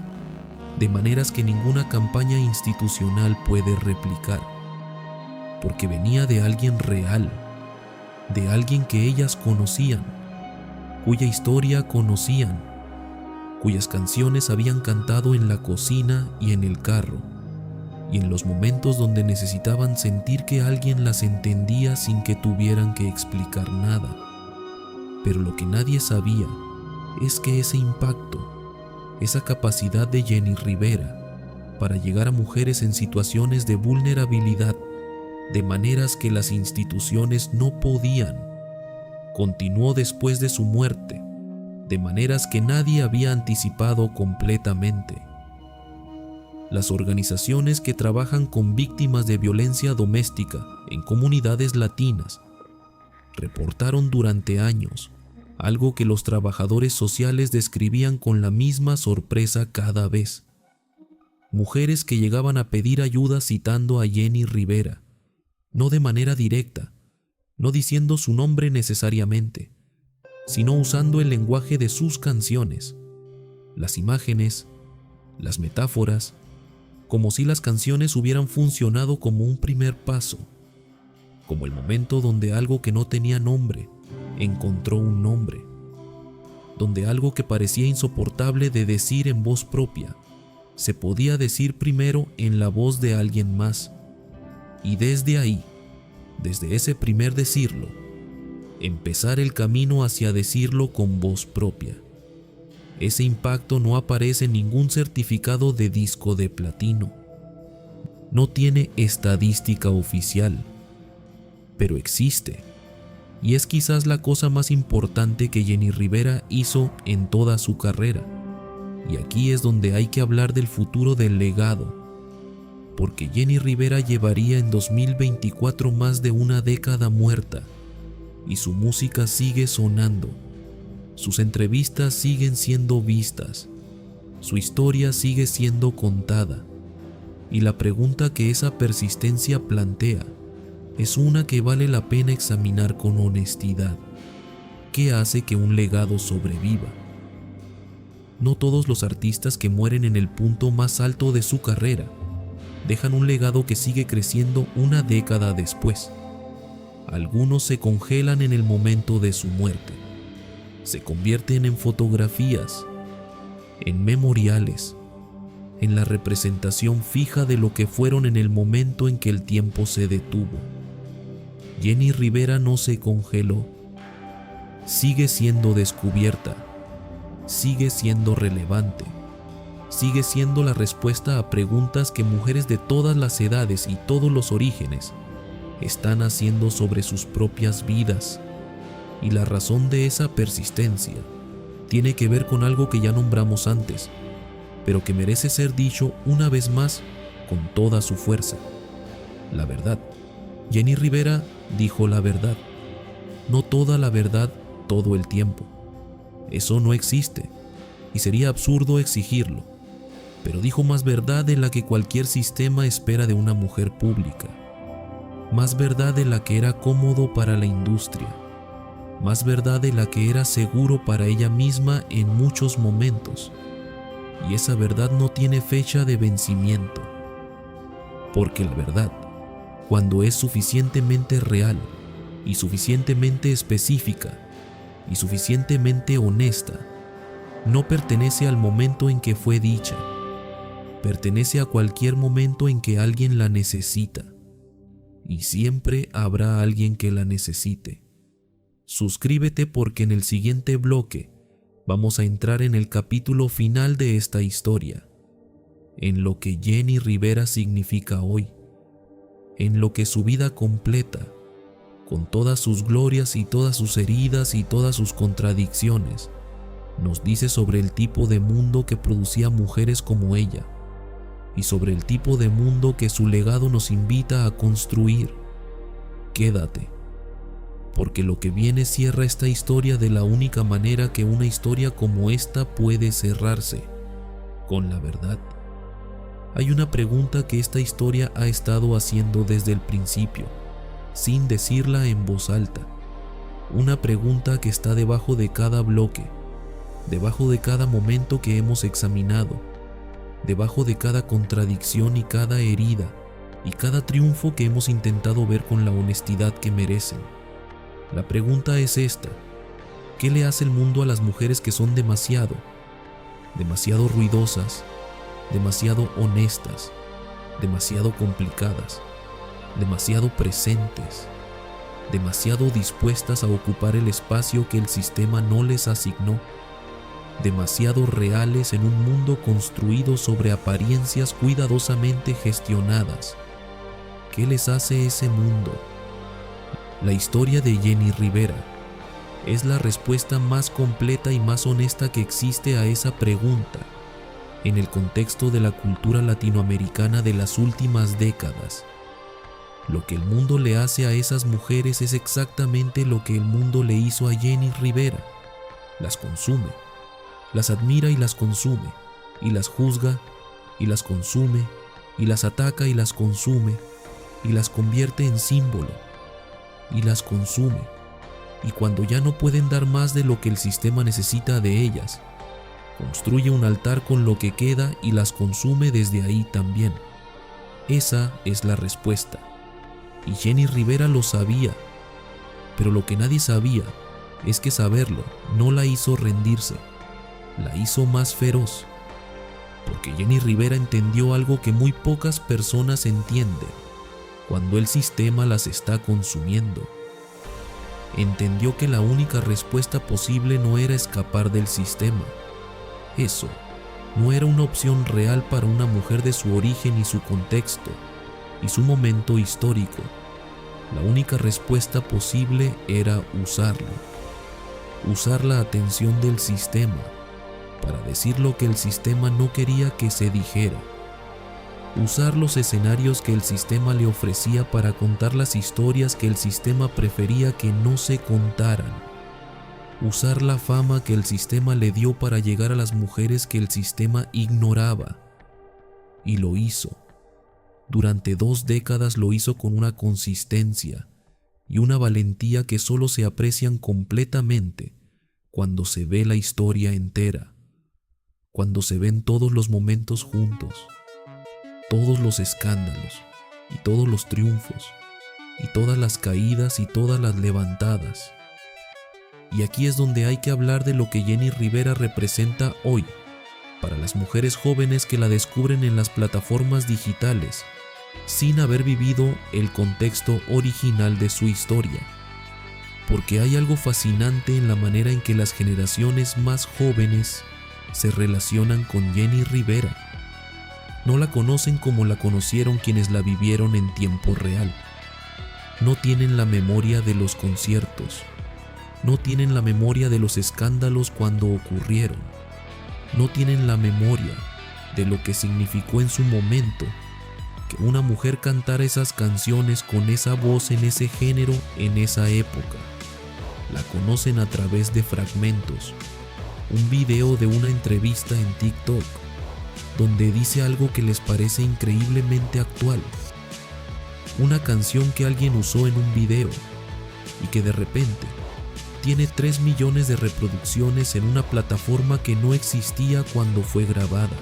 de maneras que ninguna campaña institucional puede replicar, porque venía de alguien real, de alguien que ellas conocían, cuya historia conocían, cuyas canciones habían cantado en la cocina y en el carro, y en los momentos donde necesitaban sentir que alguien las entendía sin que tuvieran que explicar nada. Pero lo que nadie sabía es que ese impacto, esa capacidad de Jenni Rivera para llegar a mujeres en situaciones de vulnerabilidad, de maneras que las instituciones no podían, continuó después de su muerte, de maneras que nadie había anticipado completamente. Las organizaciones que trabajan con víctimas de violencia doméstica en comunidades latinas reportaron durante años algo que los trabajadores sociales describían con la misma sorpresa cada vez. Mujeres que llegaban a pedir ayuda citando a Jenni Rivera, no de manera directa, no diciendo su nombre necesariamente, sino usando el lenguaje de sus canciones, las imágenes, las metáforas, como si las canciones hubieran funcionado como un primer paso, como el momento donde algo que no tenía nombre encontró un nombre, donde algo que parecía insoportable de decir en voz propia se podía decir primero en la voz de alguien más, y desde ahí, desde ese primer decirlo, empezar el camino hacia decirlo con voz propia. Ese impacto no aparece en ningún certificado de disco de platino. No tiene estadística oficial, pero existe. Y es quizás la cosa más importante que Jenni Rivera hizo en toda su carrera. Y aquí es donde hay que hablar del futuro del legado, porque Jenni Rivera llevaría en 2024 más de una década muerta, y su música sigue sonando. Sus entrevistas siguen siendo vistas, su historia sigue siendo contada, y la pregunta que esa persistencia plantea es una que vale la pena examinar con honestidad. ¿Qué hace que un legado sobreviva? No todos los artistas que mueren en el punto más alto de su carrera dejan un legado que sigue creciendo una década después. Algunos se congelan en el momento de su muerte. Se convierten en fotografías, en memoriales, en la representación fija de lo que fueron en el momento en que el tiempo se detuvo. Jenni Rivera no se congeló. Sigue siendo descubierta, sigue siendo relevante, sigue siendo la respuesta a preguntas que mujeres de todas las edades y todos los orígenes están haciendo sobre sus propias vidas. Y la razón de esa persistencia tiene que ver con algo que ya nombramos antes, pero que merece ser dicho una vez más con toda su fuerza: la verdad. Jenny Rivera dijo la verdad, no toda la verdad todo el tiempo. Eso no existe, y sería absurdo exigirlo, pero dijo más verdad de la que cualquier sistema espera de una mujer pública, más verdad de la que era cómodo para la industria, más verdad de la que era seguro para ella misma en muchos momentos, y esa verdad no tiene fecha de vencimiento, porque la verdad, cuando es suficientemente real y suficientemente específica y suficientemente honesta, no pertenece al momento en que fue dicha, pertenece a cualquier momento en que alguien la necesita, y siempre habrá alguien que la necesite. Suscríbete porque en el siguiente bloque vamos a entrar en el capítulo final de esta historia, en lo que Jenny Rivera significa hoy, en lo que su vida completa, con todas sus glorias y todas sus heridas y todas sus contradicciones, nos dice sobre el tipo de mundo que producía mujeres como ella, y sobre el tipo de mundo que su legado nos invita a construir. Quédate, porque lo que viene cierra esta historia de la única manera que una historia como esta puede cerrarse: con la verdad. Hay una pregunta que esta historia ha estado haciendo desde el principio, sin decirla en voz alta. Una pregunta que está debajo de cada bloque, debajo de cada momento que hemos examinado, debajo de cada contradicción y cada herida, y cada triunfo que hemos intentado ver con la honestidad que merecen. La pregunta es esta: ¿qué le hace el mundo a las mujeres que son demasiado ruidosas, demasiado honestas, demasiado complicadas, demasiado presentes, demasiado dispuestas a ocupar el espacio que el sistema no les asignó, demasiado reales en un mundo construido sobre apariencias cuidadosamente gestionadas? ¿Qué les hace ese mundo? La historia de Jenny Rivera es la respuesta más completa y más honesta que existe a esa pregunta en el contexto de la cultura latinoamericana de las últimas décadas. Lo que el mundo le hace a esas mujeres es exactamente lo que el mundo le hizo a Jenny Rivera. Las consume, las admira y las consume, y las juzga y las consume, y las ataca y las consume, y las convierte en símbolo, y las consume, y cuando ya no pueden dar más de lo que el sistema necesita de ellas, construye un altar con lo que queda y las consume desde ahí también. Esa es la respuesta, y Jenny Rivera lo sabía, pero lo que nadie sabía es que saberlo no la hizo rendirse, la hizo más feroz, porque Jenny Rivera entendió algo que muy pocas personas entienden cuando el sistema las está consumiendo. Entendió que la única respuesta posible no era escapar del sistema. Eso no era una opción real para una mujer de su origen y su contexto y su momento histórico. La única respuesta posible era usarlo, usar la atención del sistema para decir lo que el sistema no quería que se dijera, usar los escenarios que el sistema le ofrecía para contar las historias que el sistema prefería que no se contaran, usar la fama que el sistema le dio para llegar a las mujeres que el sistema ignoraba. Y lo hizo. Durante 2 décadas lo hizo con una consistencia y una valentía que solo se aprecian completamente cuando se ve la historia entera, cuando se ven todos los momentos juntos, todos los escándalos y todos los triunfos y todas las caídas y todas las levantadas. Y aquí es donde hay que hablar de lo que Jenny Rivera representa hoy para las mujeres jóvenes que la descubren en las plataformas digitales sin haber vivido el contexto original de su historia. Porque hay algo fascinante en la manera en que las generaciones más jóvenes se relacionan con Jenni Rivera. No la conocen como la conocieron quienes la vivieron en tiempo real. No tienen la memoria de los conciertos. No tienen la memoria de los escándalos cuando ocurrieron. No tienen la memoria de lo que significó en su momento que una mujer cantara esas canciones con esa voz en ese género en esa época. La conocen a través de fragmentos, un video de una entrevista en TikTok, donde dice algo que les parece increíblemente actual. Una canción que alguien usó en un video y que de repente tiene 3 millones de reproducciones en una plataforma que no existía cuando fue grabada.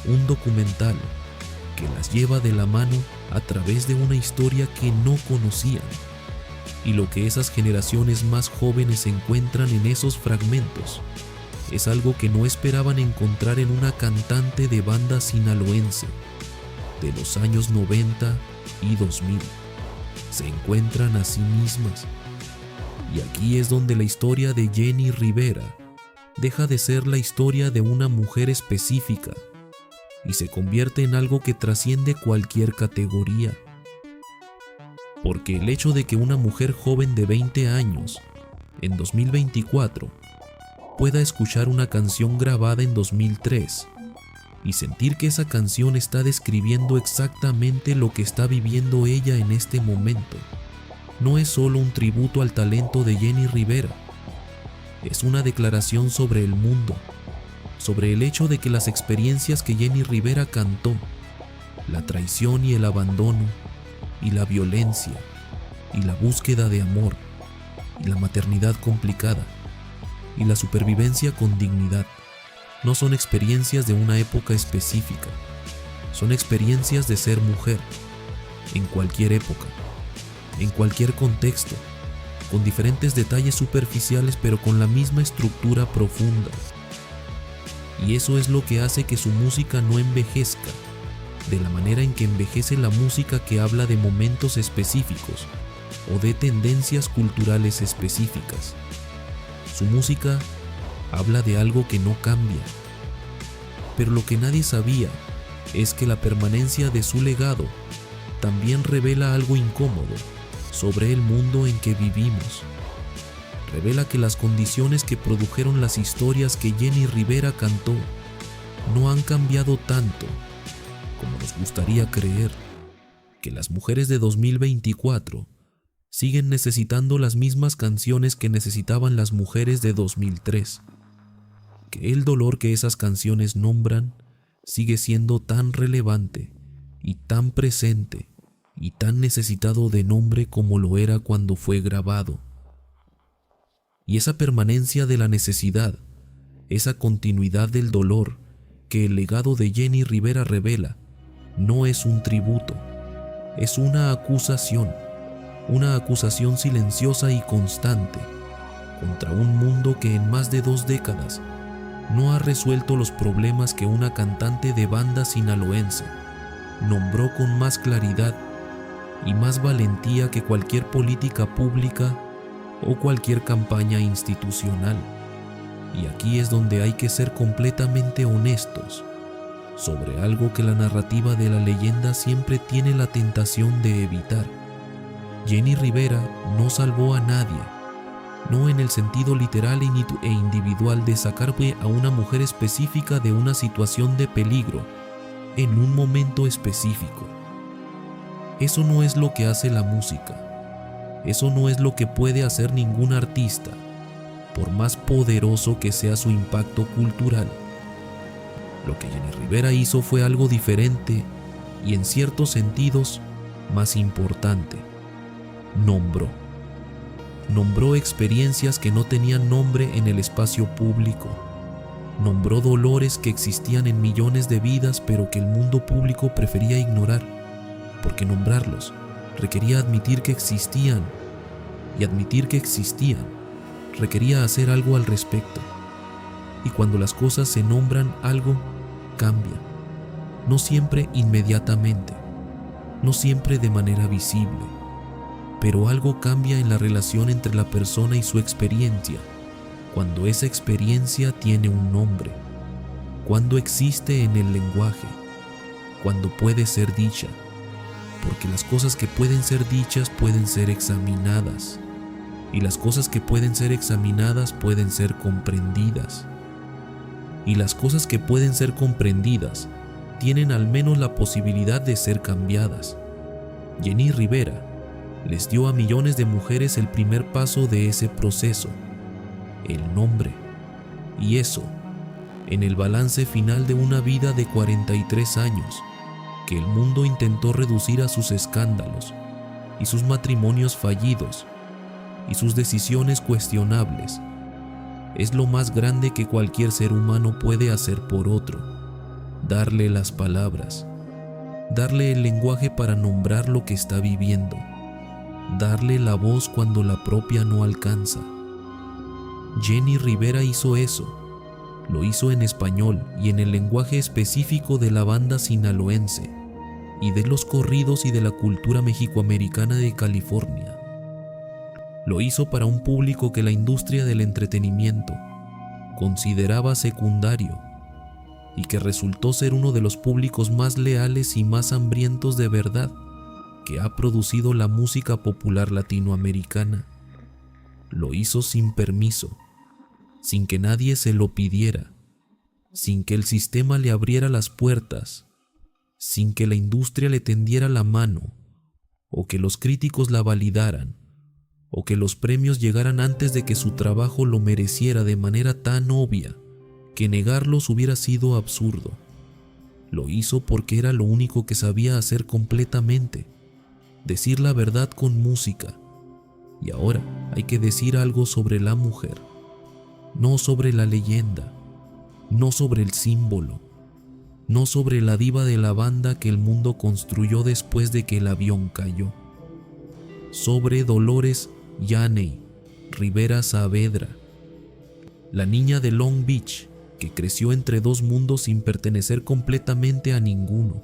Un documental que las lleva de la mano a través de una historia que no conocían. Y lo que esas generaciones más jóvenes encuentran en esos fragmentos es algo que no esperaban encontrar en una cantante de banda sinaloense de los años 90 y 2000. Se encuentran a sí mismas. Y aquí es donde la historia de Jenni Rivera deja de ser la historia de una mujer específica y se convierte en algo que trasciende cualquier categoría. Porque el hecho de que una mujer joven de 20 años, en 2024, pueda escuchar una canción grabada en 2003 y sentir que esa canción está describiendo exactamente lo que está viviendo ella en este momento, no es solo un tributo al talento de Jenni Rivera, es una declaración sobre el mundo, sobre el hecho de que las experiencias que Jenni Rivera cantó, la traición y el abandono, y la violencia, y la búsqueda de amor, y la maternidad complicada, y la supervivencia con dignidad, no son experiencias de una época específica, son experiencias de ser mujer, en cualquier época, en cualquier contexto, con diferentes detalles superficiales pero con la misma estructura profunda. Y eso es lo que hace que su música no envejezca de la manera en que envejece la música que habla de momentos específicos o de tendencias culturales específicas. Su música habla de algo que no cambia. Pero lo que nadie sabía es que la permanencia de su legado también revela algo incómodo sobre el mundo en que vivimos. Revela que las condiciones que produjeron las historias que Jenni Rivera cantó no han cambiado tanto como nos gustaría creer, que las mujeres de 2024 siguen necesitando las mismas canciones que necesitaban las mujeres de 2003, que el dolor que esas canciones nombran sigue siendo tan relevante y tan presente y tan necesitado de nombre como lo era cuando fue grabado. Y esa permanencia de la necesidad, esa continuidad del dolor que el legado de Jenni Rivera revela, no es un tributo, es una acusación silenciosa y constante contra un mundo que en más de 2 décadas no ha resuelto los problemas que una cantante de banda sinaloense nombró con más claridad y más valentía que cualquier política pública o cualquier campaña institucional. Y aquí es donde hay que ser completamente honestos sobre algo que la narrativa de la leyenda siempre tiene la tentación de evitar. Jenni Rivera no salvó a nadie, no en el sentido literal e individual de sacar a una mujer específica de una situación de peligro en un momento específico. Eso no es lo que hace la música. Eso no es lo que puede hacer ningún artista, por más poderoso que sea su impacto cultural. Lo que Jenni Rivera hizo fue algo diferente y en ciertos sentidos más importante. Nombró experiencias que no tenían nombre en el espacio público. Nombró dolores que existían en millones de vidas pero que el mundo público prefería ignorar, porque nombrarlos requería admitir que existían, y admitir que existían requería hacer algo al respecto. Y cuando las cosas se nombran, algo cambia. No siempre inmediatamente, no siempre de manera visible, pero algo cambia en la relación entre la persona y su experiencia, cuando esa experiencia tiene un nombre, cuando existe en el lenguaje, cuando puede ser dicha, porque las cosas que pueden ser dichas pueden ser examinadas, y las cosas que pueden ser examinadas pueden ser comprendidas, y las cosas que pueden ser comprendidas tienen al menos la posibilidad de ser cambiadas. Jenny Rivera les dio a millones de mujeres el primer paso de ese proceso, el nombre, y eso, en el balance final de una vida de 43 años, que el mundo intentó reducir a sus escándalos y sus matrimonios fallidos y sus decisiones cuestionables, es lo más grande que cualquier ser humano puede hacer por otro: darle las palabras, darle el lenguaje para nombrar lo que está viviendo, darle la voz cuando la propia no alcanza. Jenny Rivera hizo eso. Lo hizo en español y en el lenguaje específico de la banda sinaloense y de los corridos y de la cultura mexicoamericana de California. Lo hizo para un público que la industria del entretenimiento consideraba secundario y que resultó ser uno de los públicos más leales y más hambrientos de verdad que ha producido la música popular latinoamericana. Lo hizo sin permiso, sin que nadie se lo pidiera, sin que el sistema le abriera las puertas, sin que la industria le tendiera la mano, o que los críticos la validaran, o que los premios llegaran antes de que su trabajo lo mereciera de manera tan obvia que negarlos hubiera sido absurdo. Lo hizo porque era lo único que sabía hacer completamente: decir la verdad con música. Y ahora hay que decir algo sobre la mujer, no sobre la leyenda, no sobre el símbolo, no sobre la diva de la banda que el mundo construyó después de que el avión cayó. Sobre Dolores Yaney Rivera Saavedra, la niña de Long Beach que creció entre dos mundos sin pertenecer completamente a ninguno,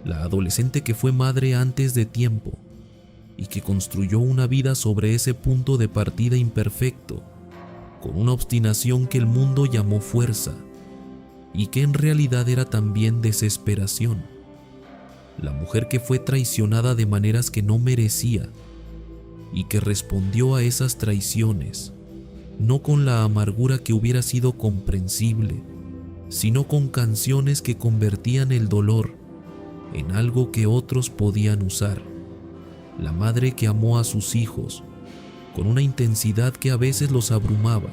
la adolescente que fue madre antes de tiempo y que construyó una vida sobre ese punto de partida imperfecto, con una obstinación que el mundo llamó fuerza y que en realidad era también desesperación. La mujer que fue traicionada de maneras que no merecía y que respondió a esas traiciones no con la amargura que hubiera sido comprensible, sino con canciones que convertían el dolor en algo que otros podían usar. La madre que amó a sus hijos con una intensidad que a veces los abrumaba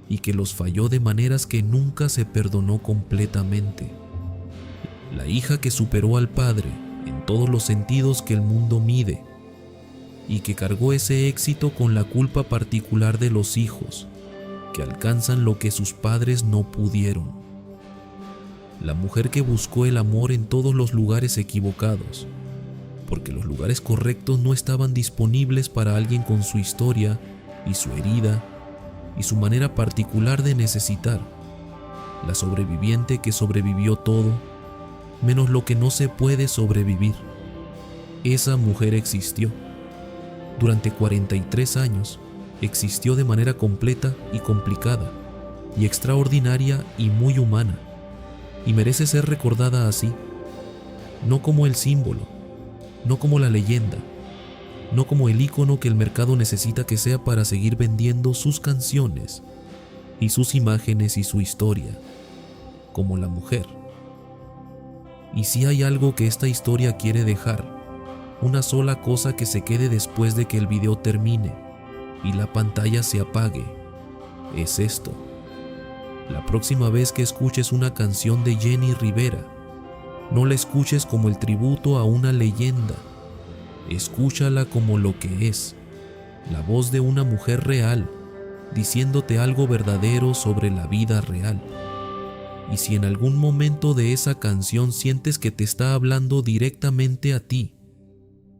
y que los falló de maneras que nunca se perdonó completamente. La hija que superó al padre en todos los sentidos que el mundo mide y que cargó ese éxito con la culpa particular de los hijos que alcanzan lo que sus padres no pudieron. La mujer que buscó el amor en todos los lugares equivocados, porque los lugares correctos no estaban disponibles para alguien con su historia y su herida y su manera particular de necesitar. La sobreviviente que sobrevivió todo, menos lo que no se puede sobrevivir. Esa mujer existió. Durante 43 años existió de manera completa y complicada, y extraordinaria y muy humana, y merece ser recordada así, no como el símbolo, no como la leyenda, no como el ícono que el mercado necesita que sea para seguir vendiendo sus canciones y sus imágenes y su historia, como la mujer. Y si hay algo que esta historia quiere dejar, una sola cosa que se quede después de que el video termine y la pantalla se apague, es esto: la próxima vez que escuches una canción de Jenny Rivera, no la escuches como el tributo a una leyenda, escúchala como lo que es, la voz de una mujer real, diciéndote algo verdadero sobre la vida real. Y si en algún momento de esa canción sientes que te está hablando directamente a ti,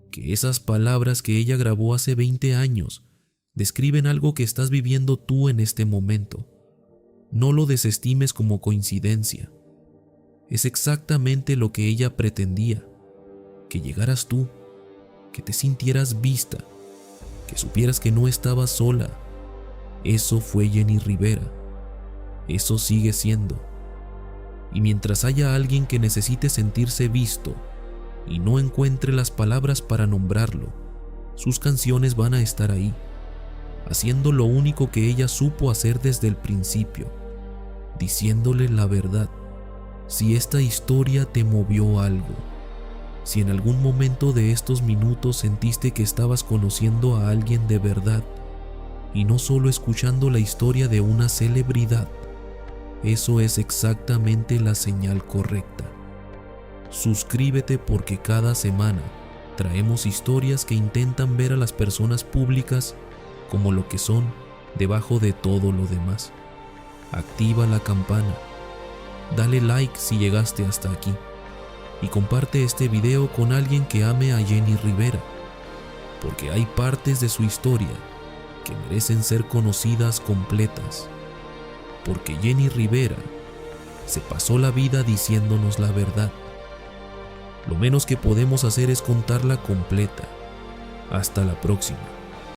que esas palabras que ella grabó hace 20 años describen algo que estás viviendo tú en este momento, no lo desestimes como coincidencia. Es exactamente lo que ella pretendía: que llegaras tú, que te sintieras vista, que supieras que no estabas sola, Eso fue Jenny Rivera. Eso sigue siendo. Y mientras haya alguien que necesite sentirse visto y no encuentre las palabras para nombrarlo, sus canciones van a estar ahí, haciendo lo único que ella supo hacer desde el principio, diciéndole la verdad. Si esta historia te movió algo, si en algún momento de estos minutos sentiste que estabas conociendo a alguien de verdad y no solo escuchando la historia de una celebridad, eso es exactamente la señal correcta. Suscríbete porque cada semana traemos historias que intentan ver a las personas públicas como lo que son debajo de todo lo demás. Activa la campana, dale like si llegaste hasta aquí y comparte este video con alguien que ame a Jenny Rivera, porque hay partes de su historia que merecen ser conocidas completas, porque Jenny Rivera se pasó la vida diciéndonos la verdad. Lo menos que podemos hacer es contarla completa. Hasta la próxima.